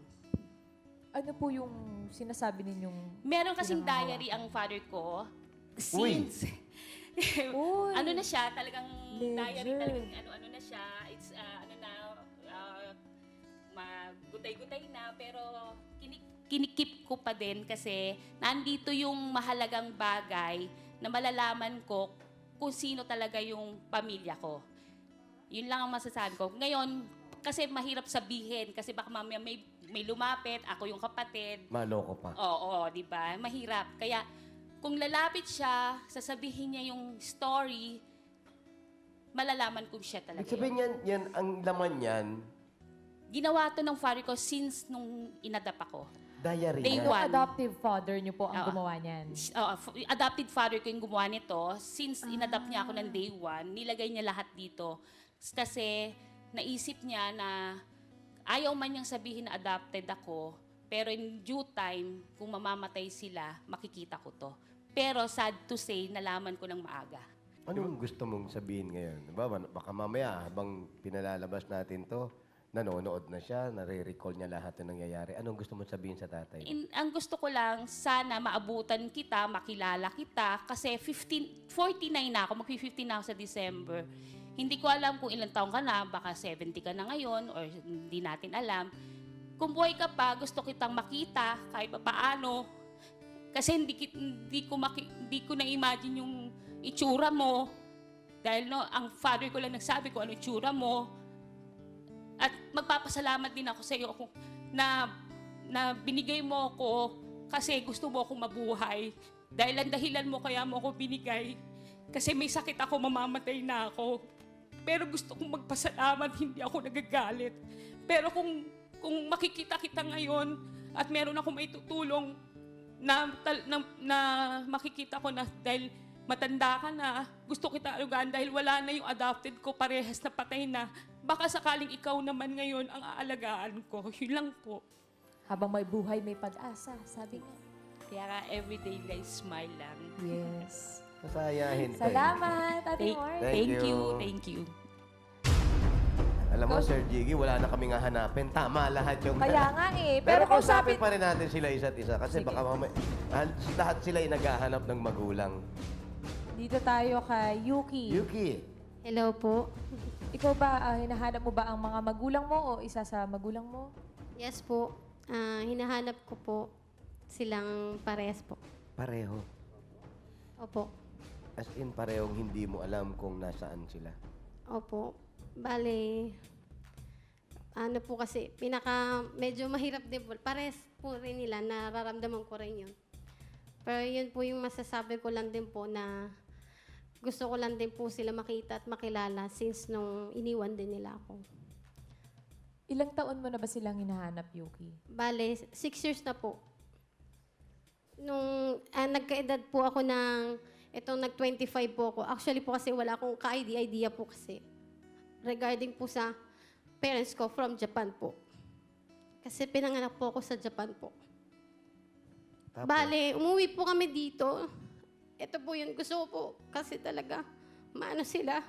Ano po yung sinasabi ninyong meron kasing diary ang father ko. Since ano na siya, talagang diary, talagang ano na siya. It's magutay-gutay na, pero kinikip ko pa din kasi nandito yung mahalagang bagay na malalaman ko kung sino talaga yung pamilya ko. Yun lang ang masasabi ko. Ngayon, kasi mahirap sabihin kasi baka mamaya may lumapit, ako yung kapatid. Maloko pa. Oo, di ba? Mahirap. Kaya kung lalapit siya, sasabihin niya yung story, malalaman kung siya talaga. Ibig sabihin yan, ang laman yan. Ginawa to ng father ko since nung inadap ako. Diary Day yan. one. adoptive father niyo po ang gumawa niyan? Adopted father ko yung gumawa nito. Since inadapt niya ako ng day one, nilagay niya lahat dito. Kasi naisip niya na ayaw man niyang sabihin na adopted ako, pero in due time, kung mamamatay sila, makikita ko to. Pero sad to say, nalaman ko ng maaga. Anong gusto mong sabihin ngayon? Baka mamaya, habang pinalalabas natin to, nanonood na siya, nare-recall niya lahat ng nangyayari. Anong gusto mong sabihin sa tatay? Ang gusto ko lang, sana maabutan kita, makilala kita, kasi 49 na ako, mag-50 na ako sa December. Hindi ko alam kung ilang taong ka na, baka 70 ka na ngayon, or hindi natin alam. Kung buhay ka pa, gusto kitang makita, kahit pa paano. Kasi hindi ko na-imagine yung itsura mo. Dahil ang father ko lang nagsabi ko ano itsura mo. At magpapasalamat din ako sa iyo na binigay mo ako kasi gusto mo akong mabuhay. Dahil ang dahilan mo kaya mo ako binigay. Kasi may sakit ako, mamamatay na ako. Pero gusto kong magpasalamat, hindi ako nagagalit. Pero kung makikita kita ngayon at meron ako may tutulong na makikita ko na dahil matanda ka na, gusto kita alugaan dahil wala na yung adopted ko, parehas na patay na. Baka sakaling ikaw naman ngayon ang aalagaan ko. Yun lang po. Habang may buhay, may pag-asa, sabi nga. Kaya nga, everyday guys, smile lang. Yes. Masayahin tayo. Salamat, Ate Mark. Thank you. Alam mo, Sir Jiggy, wala na kaming hahanapin. Tama lahat yung... Kaya nga eh. Pero kung kausapin pa rin natin sila isa't isa kasi Sige. baka lahat sila ay naghahanap ng magulang. Dito tayo kay Yuki. Yuki. Hello po. Ikaw ba, hinahanap mo ba ang mga magulang mo o isa sa magulang mo? Yes po. Hinahanap ko po silang parehas po. Pareho. Opo. As in, parehong hindi mo alam kung nasaan sila. Opo. Bale, ano po kasi, medyo mahirap din po. Parehas po rin nila, nararamdaman ko rin yun. Pero yun po yung masasabi ko lang din po na gusto ko lang din po sila makita at makilala since nung iniwan din nila ako. Ilang taon mo na ba silang hinahanap, Yuki? Bale, 6 years na po. Nung nagkaedad po ako itong nag-25 po ako. Actually po kasi wala akong ka-idea po kasi. Regarding po sa parents ko from Japan po. Kasi pinanganak po ako sa Japan po. Tapos? Bale, umuwi po kami dito. Ito po yun. Gusto ko po kasi talaga maano sila.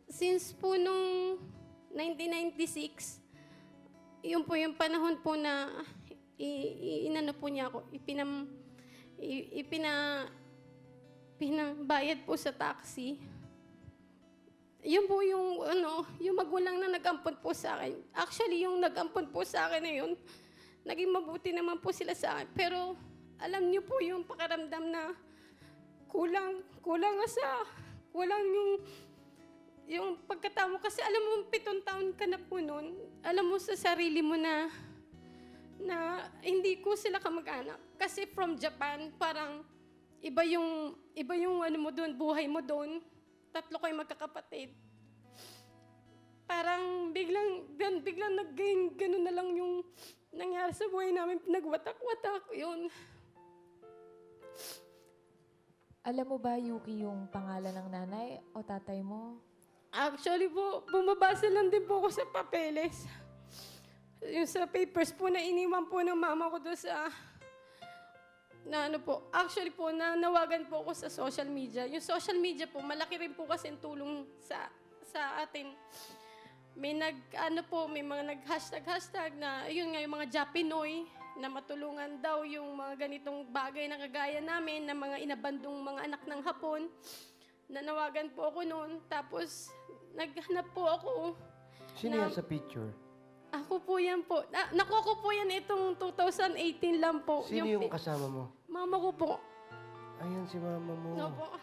Since po nung 1996, yun po yung panahon po na inano po niya ako, pinambayad po sa taxi. Yun po yung, yung magulang na nag-ampon po sa akin. Actually, yung nag-ampon po sa akin na yun, naging mabuti naman po sila sa akin. Pero, alam niyo po yung pakiramdam na kulang yung pagkatao mo. Kasi alam mo, 7 taon ka na po nun. Alam mo sa sarili mo na hindi ko sila kamag-anak. Kasi from Japan, parang iba yung ano mo doon, buhay mo doon. 3 kayo magkakapatid. Parang biglang gano'n na lang yung nangyari sa buhay namin. Nagwatak-watak yun. Alam mo ba, Yuki, yung pangalan ng nanay o tatay mo? Actually po, bumabasa lang din po ako sa papeles. Yung sa papers po na iniwan po ng mama ko doon sa actually po, nawagan po ako sa social media. Yung social media po, malaki rin po kasi tulong sa atin. May may mga nag-hashtag na, yun nga, yung mga Japinoy, na matulungan daw yung mga ganitong bagay na kagaya namin, na mga inabandong mga anak ng Hapon. Nanawagan po ako noon. Tapos, naghanap po ako. Sino yan sa picture? Ako po yan po. Nakuha ko po yan itong 2018 lang po. Sino yung kasama mo? Mama ko po. Ayan si mama mo. No po.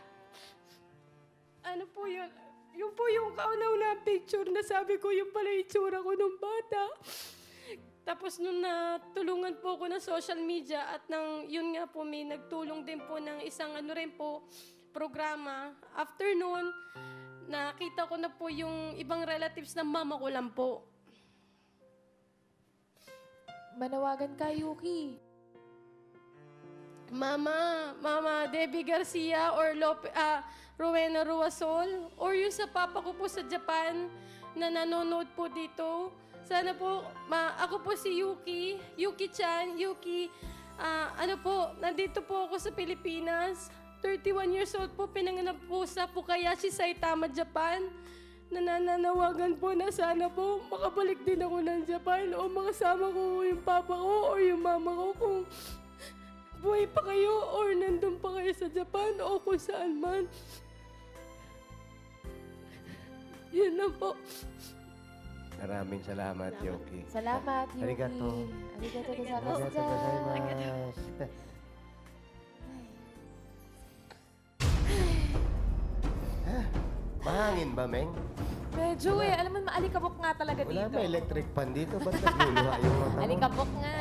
Ano po yun? Yung po yung kauna-una picture na sabi ko, yung pala itsura ko nung bata. Tapos nung natulungan po ako ng social media at yun nga po, may nagtulong din po ng isang programa. After noon, nakita ko na po yung ibang relatives ng mama ko lang po. Manawagan ka, Yuki. Mama Debbie Garcia or Rowena Ruasol or yung sa papa ko po sa Japan na nanonood po dito. Sana po, ako po si Yuki-chan, nandito po ako sa Pilipinas. 31 years old po, pinanganak po sa Fukayashi, Saitama, Japan. Nananawagan po na sana po makabalik din ako ng Japan o makasama ko yung papa ko o yung mama ko kung buhay pa kayo or nandun pa kayo sa Japan o kung saan man. Yun lang po. Maraming salamat, Yuki. Salamat, Yuki. Arigato. Arigato Arigato gozaimasu. Mahangin ba, Meng? Medyo alam mo, maalikabok nga talaga Wala dito. ba electric fan dito? Ba't nagluluha yung mata mo? Alikabok nga.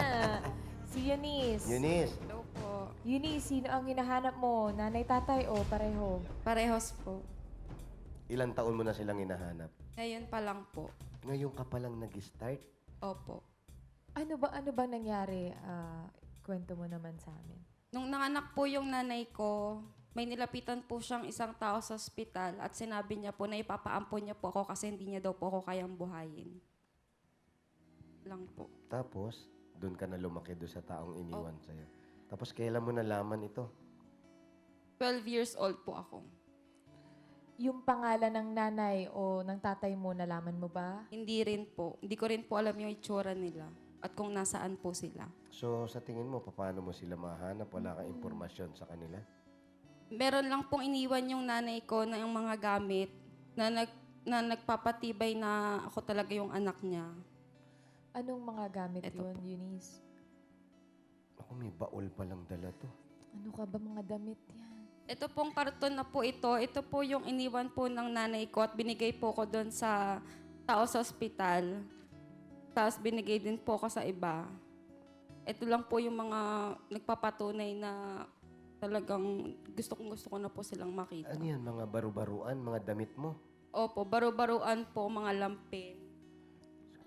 Si Eunice. Eunice. Hello po. Eunice, sino ang hinahanap mo? Nanay, tatay o pareho? Parehos po. Ilang taon mo na silang hinahanap? Ngayon pa lang po. Ngayon ka palang nag-start? Opo. Ano ba nangyari? Kwento mo naman sa amin. Nung nanganak po yung nanay ko, may nilapitan po siyang isang tao sa ospital at sinabi niya po na ipapaampon niya po ako kasi hindi niya daw po ako kayang buhayin. Lang po. Tapos, doon ka na lumaki doon sa taong iniwan sa'yo. Tapos, kailan mo nalaman ito? 12 years old po ako. Yung pangalan ng nanay o ng tatay mo, nalaman mo ba? Hindi rin po. Hindi ko rin po alam yung itsura nila at kung nasaan po sila. So, sa tingin mo, paano mo sila mahanap? Wala kang impormasyon sa kanila? Meron lang pong iniwan yung nanay ko na yung mga gamit na nagpapatibay na ako talaga yung anak niya. Anong mga gamit yun, Eunice? Ako, may baul palang dala to. Ano ka ba mga damit yan? Ito pong karton na po ito. Ito po yung iniwan po ng nanay ko at binigay po ko doon sa tao sa ospital. Tapos binigay din po ko sa iba. Ito lang po yung mga nagpapatunay na talagang gusto ko na po silang makita. Ano yan, mga baru-baruan, mga damit mo? Opo, baru-baruan po, mga lampin.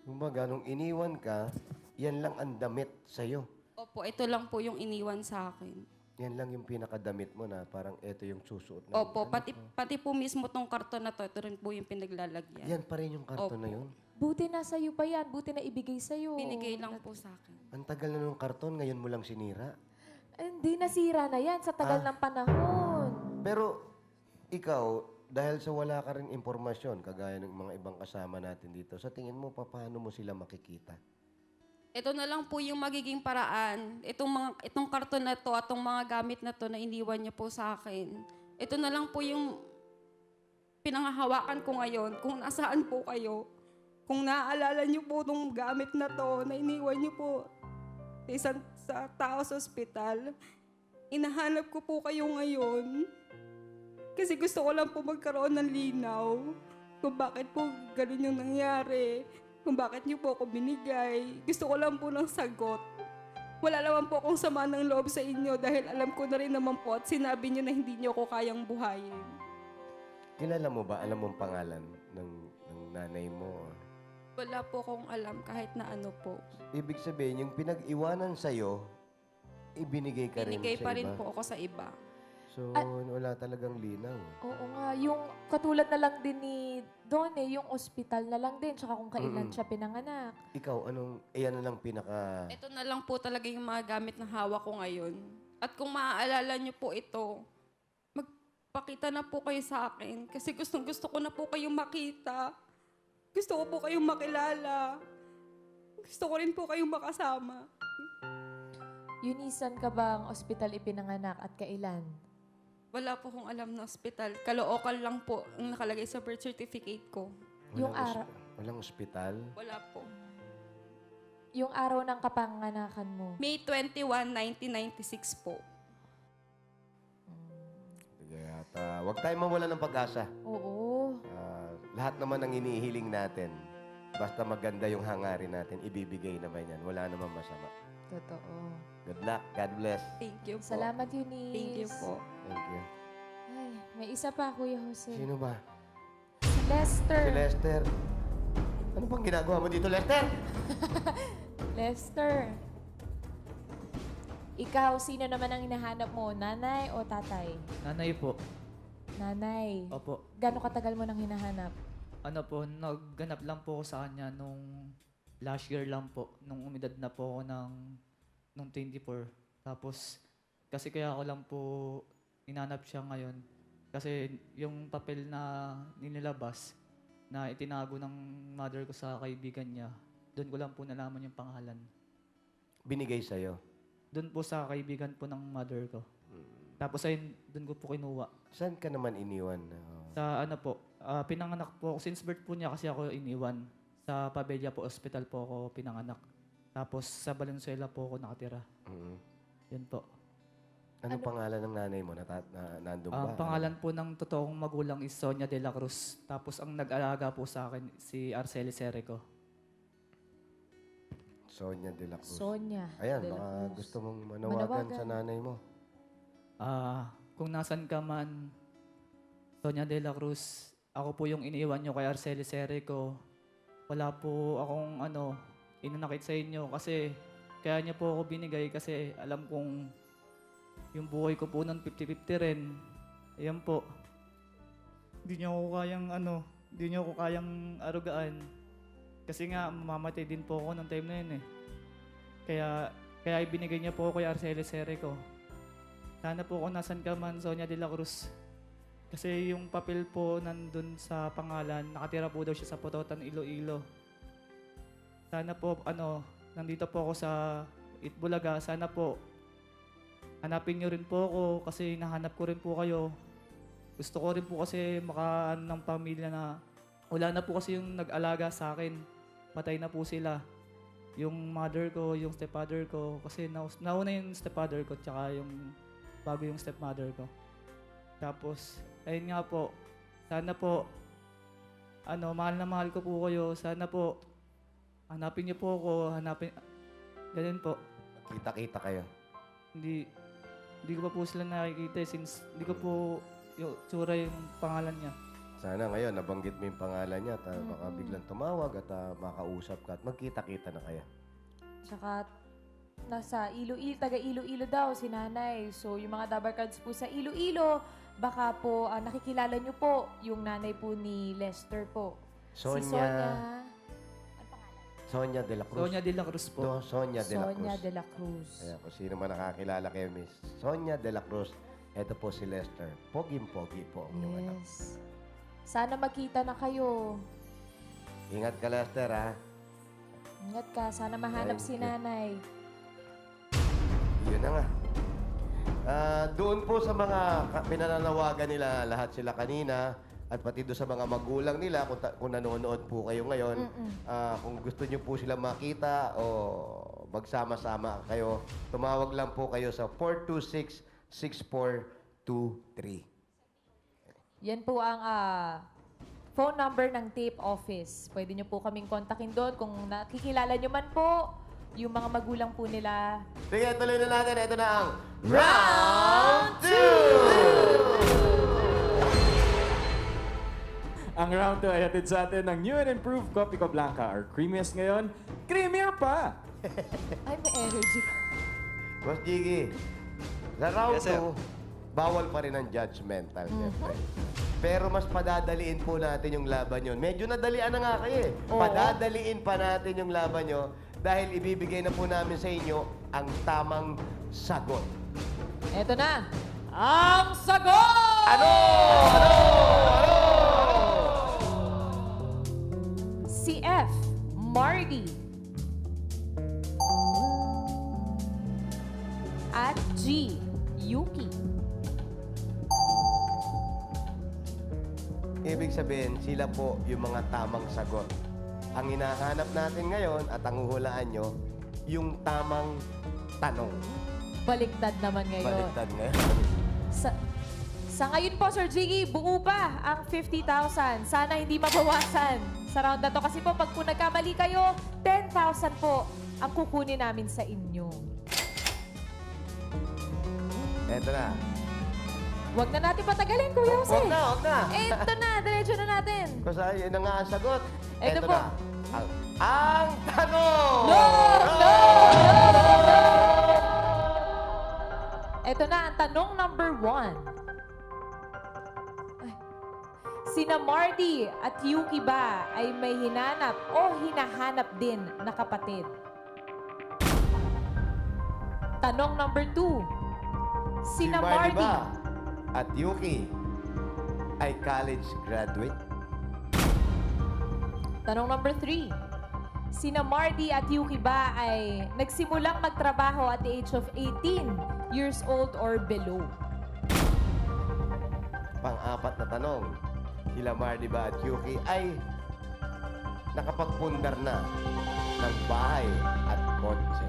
Kumbaga, nung iniwan ka, yan lang ang damit sa'yo. Opo, ito lang po yung iniwan sa akin. Yan lang yung pinakadamit mo na parang ito yung susuot na. Opo, pati po mismo tong karton na to, ito rin po yung pinaglalagyan. Yan pa rin yung karton na yun. Buti na sa'yo pa yan. Buti na ibigay sa'yo. Binigay lang po sa akin. Ang tagal na nung karton, ngayon mo lang sinira. Hindi, nasira na yan sa tagal ng panahon. Pero ikaw, dahil sa wala ka rin impormasyon, kagaya ng mga ibang kasama natin dito, sa tingin mo, paano mo sila makikita? Ito na lang po yung magiging paraan. Itong karton na to at itong mga gamit na to na iniwan niyo po sa akin. Ito na lang po yung pinangahawakan ko ngayon. Kung nasaan po kayo. Kung naaalala niyo po itong gamit na to na iniwan niyo po sa tao sa ospital, inahanap ko po kayo ngayon. Kasi gusto ko lang po magkaroon ng linaw kung bakit po ganun yung nangyari. Kung bakit niyo po ako binigay. Gusto ko lang po ng sagot. Wala naman po akong sama ng loob sa inyo dahil alam ko na rin naman po at sinabi niyo na hindi niyo ako kayang buhayin. Kilala mo ba, alam mo ang pangalan ng nanay mo? Wala po akong alam kahit na ano po. Ibig sabihin, yung pinag-iwanan sa'yo, ibinigay ka rin sa iba. Binigay pa rin po ako sa iba. So, wala talagang linaw. Oo nga. Yung katulad na lang din ni Don yung ospital na lang din. Tsaka kung kailan siya pinanganak. Ikaw, yan na lang pinaka... Ito na lang po talaga yung mga gamit na hawak ko ngayon. At kung maaalala niyo po ito, magpakita na po kayo sa akin. Kasi gusto ko na po kayong makita. Gusto ko po kayong makilala. Gusto ko rin po kayong makasama. Yunisan ka bang ospital ipinanganak at kailan? Wala po akong alam na ospital. Caloocan lang po ang nakalagay sa birth certificate ko. Yung araw... Walang ospital? Wala po. Yung araw ng kapanganakan mo? May 21, 1996 po. Kaya huwag tayong mawala ng pag-asa. Oo. Lahat naman ang inihiling natin. Basta maganda yung hangarin natin, ibibigay naman yan. Wala naman masama. Totoo. Good luck. God bless. Thank you po. Salamat, Eunice. Thank you po. Thank you. Ay, may isa pa, Kuya Jose. Sino ba? Si Lester. Si Lester. Ano bang ginagawa mo dito, Lester? Lester. Ikaw, sino naman ang hinahanap mo? Nanay o tatay? Nanay po. Nanay. Opo. Gano'ng katagal mo nang hinahanap? Ano po, nagganap lang po ako sa kanya nung last year lang po. Nung umidad na po ako nung 24. Tapos, kasi kaya ako lang po inanap siya ngayon. Kasi yung papel na nilabas na itinago ng mother ko sa kaibigan niya, doon ko lang po nalaman yung pangalan. Binigay sa'yo? Doon po sa kaibigan po ng mother ko. Tapos ayun, doon ko po kinuha. Saan ka naman iniwan? Sa ano po, pinanganak po ako. Since birth po niya kasi ako iniwan. Sa Pabella po, hospital po ako pinanganak. Tapos sa Valenzuela po ako nakatira. Yun po. Anong pangalan ng nanay mo? Nandun ba? Ang pangalan po ng totoong magulang is Sonia de la Cruz. Tapos ang nag-alaga po sa akin si Arceli Sereco. Sonia de la Cruz. Sonia Ayan, de la baka Cruz. gusto mong manawagan sa nanay mo. Kung nasan ka man, Sonia de la Cruz, ako po yung iniiwan nyo kay Arceli Sereco. Wala po akong inanakit sa inyo kasi kaya niya po ako binigay kasi alam kong yung buhay ko po nun 50-50 rin. Ayan po. Hindi niyo ako kayang arugaan. Kasi nga, mamamatay din po ako nung time na yun eh. Kaya ibinigay niya po ako kay Arceli Sereco. Sana po kung nasan ka man, Sonia de la Cruz. Kasi yung papel po nandun sa pangalan, nakatira po daw siya sa Pototan, Iloilo. Sana po, nandito po ako sa Itbulaga. Sana po, hanapin niyo rin po ako kasi nahanap ko rin po kayo. Gusto ko rin po kasi makaano ng pamilya na wala na po kasi yung nag-alaga sa akin. Patay na po sila. Yung mother ko, yung stepfather ko. Kasi nauna yung stepfather ko tsaka yung bago yung stepmother ko. Tapos, ayun nga po, sana po, mahal na mahal ko po kayo. Sana po, hanapin niyo po ako, ganun po. Kita-kita kayo. Hindi, Hindi ko pa po sila nakikita since hindi ko po yung tsura yung pangalan niya. Sana ngayon, nabanggit mo yung pangalan niya at baka biglang tumawag at makausap ka at magkita-kita na kaya. Tsaka, nasa Iloilo, taga Iloilo daw si nanay. So, yung mga Dabar Cards po sa Iloilo, baka po nakikilala niyo po yung nanay po ni Lester po. Si Sonia. Sonia de la Cruz. Sonia de la Cruz po. No, Sonia de la Cruz. Sonia de la Cruz. Kaya kung sino man nakakilala kay Miss Sonia de la Cruz, ito po si Lester. Poging-pogi po ang inyong anak. Yes. Sana magkita na kayo. Ingat ka, Lester, ha? Ingat ka. Sana mahanap si nanay. Yun na nga. Doon po sa mga pinananawagan nila, lahat sila kanina, at pati doon sa mga magulang nila, kung nanonood po kayo ngayon, kung gusto niyo po sila makita o magsama-sama kayo, tumawag lang po kayo sa 426-6423. Yan po ang phone number ng tape office. Pwede nyo po kaming kontakin doon kung nakikilala nyo man po yung mga magulang po nila. Sige, tuloy na natin. Ito na ang Round 2! Ang round 2 ay hatid sa atin ng new and improved Copico Blanca. Our creamiest ngayon, creamier pa! Ay, may energy. Boss Jiggy, sa round 2, bawal pa rin ang judgmental, siyempre. Pero mas padadaliin po natin yung laban yun. Medyo nadalian na nga kayo eh. Padadaliin pa natin yung laban nyo dahil ibibigay na po namin sa inyo ang tamang sagot. Eto na. Ang sagot! Ano? Si F. Marty. At G. Yuki. Ibig sabihin, sila po yung mga tamang sagot. Ang hinahanap natin ngayon at ang huhulaan nyo, yung tamang tanong. Baliktad naman ngayon. Baliktad ngayon. Sa ngayon po, Sir Jiggy, buo pa ang 50,000. Sana hindi mabawasan sa round na to. Kasi po, pag po nagkamali kayo, 10,000 po ang kukunin namin sa inyo. Eto na. Huwag na natin patagalin, Kuya Jose. Huwag na. Ito na, diretso na natin. Kasi yun na nga ang sagot. Ito po. Na. Ang tanong! No! Ito na ang tanong number 1. Sina Marty at Yuki ba ay may hinanap o hinahanap din na kapatid? Tanong number 2. Sina Marty Marty ba at Yuki ay college graduate? Tanong number 3. Sina Marty at Yuki ba ay nagsimulang magtrabaho at the age of 18 years old or below? Pang-apat na tanong. Sila Marty ba at Yuki ay nakapagpundar na ng bahay at kotse?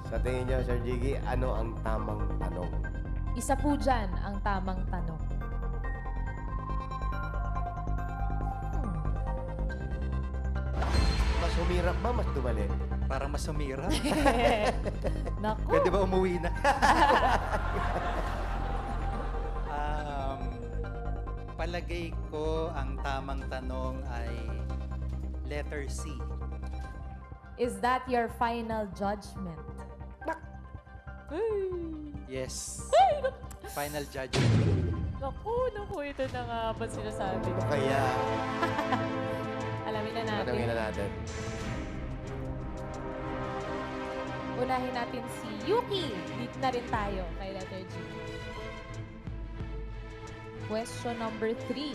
Sa tingin niyo, Sir Jiggy, ano ang tamang tanong? Isa po dyan ang tamang tanong. Mas humirap ba, mas tumali? Parang mas humira. Naku. Pwede ba umuwi na? Palagay ko ang tamang tanong ay letter C. Is that your final judgment? Yes. Final judgment. Naku, ito na nga ba sinasabi ko? Kaya, alamin na natin. tanongin na natin. Unahin natin si Yuki. Dito na rin tayo kay letter G. Question number 3.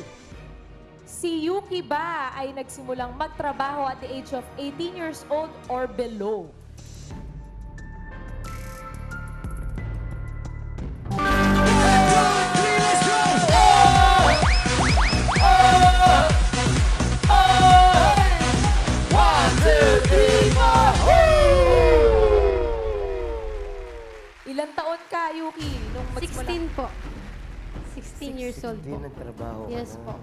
Si Yuki ba ay nagsimulang magtrabaho at the age of 18 years old or below? Ilang taon ka, Yuki, nung magsimula? 16 po. 16 years old po. nagtrabaho ka Yes na. po.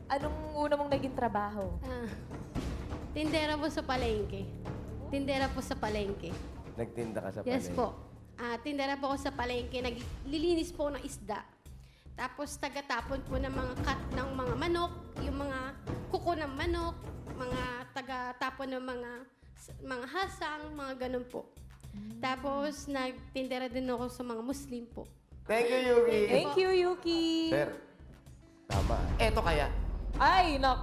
Anong una mong naging trabaho? Tindera po sa palengke. Tindera po sa palengke. Nagtinda ka sa Yes palengke. po. tindera po ako sa palengke, naglilinis po ng isda. Tapos tagatapon po ng mga cut ng mga manok, yung mga kuko ng manok, mga tagatapon ng mga hasang, mga ganun po. Tapos nagtindera din ako sa mga Muslim po. Thank you, Yuki. Thank you, Yuki. Sir, tama. Eto kaya. Ay, Ala.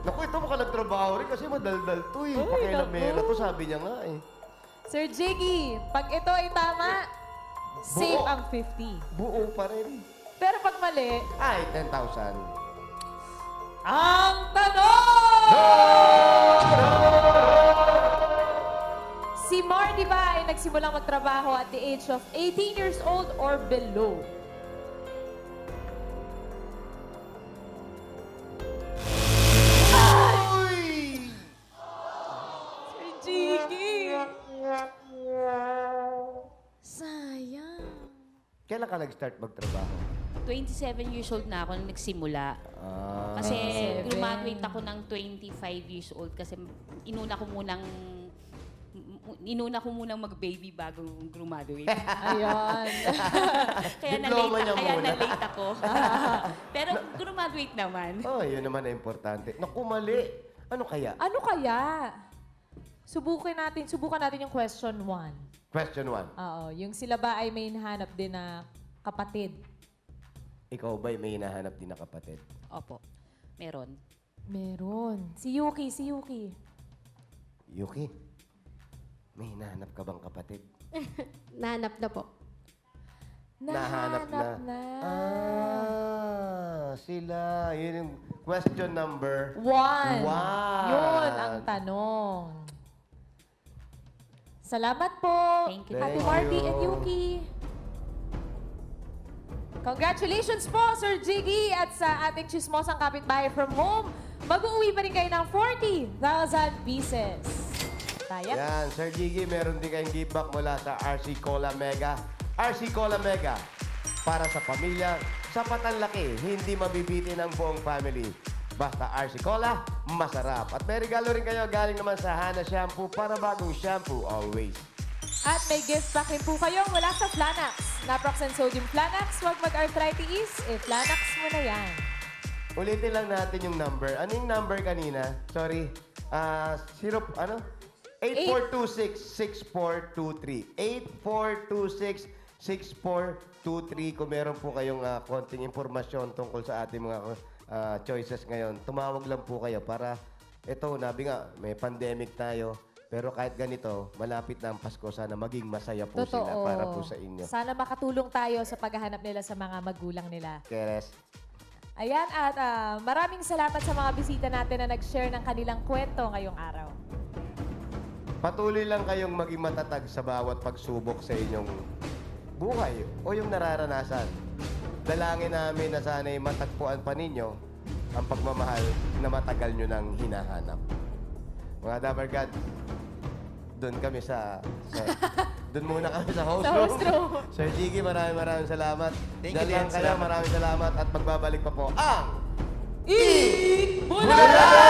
Naku, ito mukhang nagtrabaho rin kasi madaldal to eh. Uy, Pakilamera naku. to, sabi niya nga eh. Sir Jiggy, pag ito ay tama, save ang 50. Buo pa rin. Pero pag mali, ay, 10,000. Ang tanong! Si Marty ba ay nagsimulang magtrabaho at the age of 18 years old or below? Sir Jiggy! Sayang. Kailan ka nag-start magtrabaho? 27 years old na ako nung nagsimula. Kasi graduate ako ng 25 years old kasi inuna ko munang mag-baby bago graduate. Ayan. Kaya Diploma niya muna. na-late ako. Pero graduate naman. Oh, yun naman ang importante. Naku, mali. Ano kaya? Ano kaya? Subukan natin yung question 1. Question 1. Oo, yung sila ba ay may hinahanap din na kapatid? Ikaw ba may hinahanap din na kapatid? Opo. Meron. Meron. Si Yuki. Yuki, may hinahanap ka bang kapatid? Nahanap na po. Nahanap na. Sila. Yun yung question number 1. 1. Yun ang tanong. Salamat po. Thank you. Happy Thank Marty you. and Yuki. Congratulations po, Sir Jiggy, at sa ating chismosang kapitbahay from home. Mag-uwi pa rin kayo ng 40,000 pieces. Taya. Yan, Sir Gigi, meron din kayong give back mula sa RC Cola Mega. RC Cola Mega, para sa pamilya, sapat ang laki, hindi mabibitin ang buong family. Basta RC Cola, masarap. At may regalo rin kayo galing naman sa Hana Shampoo para bagong shampoo always. At may gift pack rin po kayo mula sa Flanax. Naprox and Sodium Flanax, huwag mag-arthritis, Flanax mo na yan. Ulitin lang natin yung number. Ano yung number kanina? Sorry. 8426-6423. 8426-6423. Kung meron po kayong konting impormasyon tungkol sa ating mga choices ngayon, tumawag lang po kayo para ito, nabi nga, may pandemic tayo. Pero kahit ganito, malapit na ang Pasko, sana maging masaya po Totoo. sila para po sa inyo. Sana makatulong tayo sa paghahanap nila sa mga magulang nila. Keres. Ayan, at maraming salamat sa mga bisita natin na nag-share ng kanilang kwento ngayong araw. Patuloy lang kayong maging matatag sa bawat pagsubok sa inyong buhay o yung nararanasan. Dalangin namin na sana'y matagpuan pa ninyo ang pagmamahal na matagal nyo nang hinahanap. Mga Dabber God, doon kami doon muna kami sa host Sa host room. Sir Jiggy, maraming salamat. Thank you, Diyan lang Jen. kayo, Salamat. maraming salamat. At magbabalik pa po ang Eat Bulaga!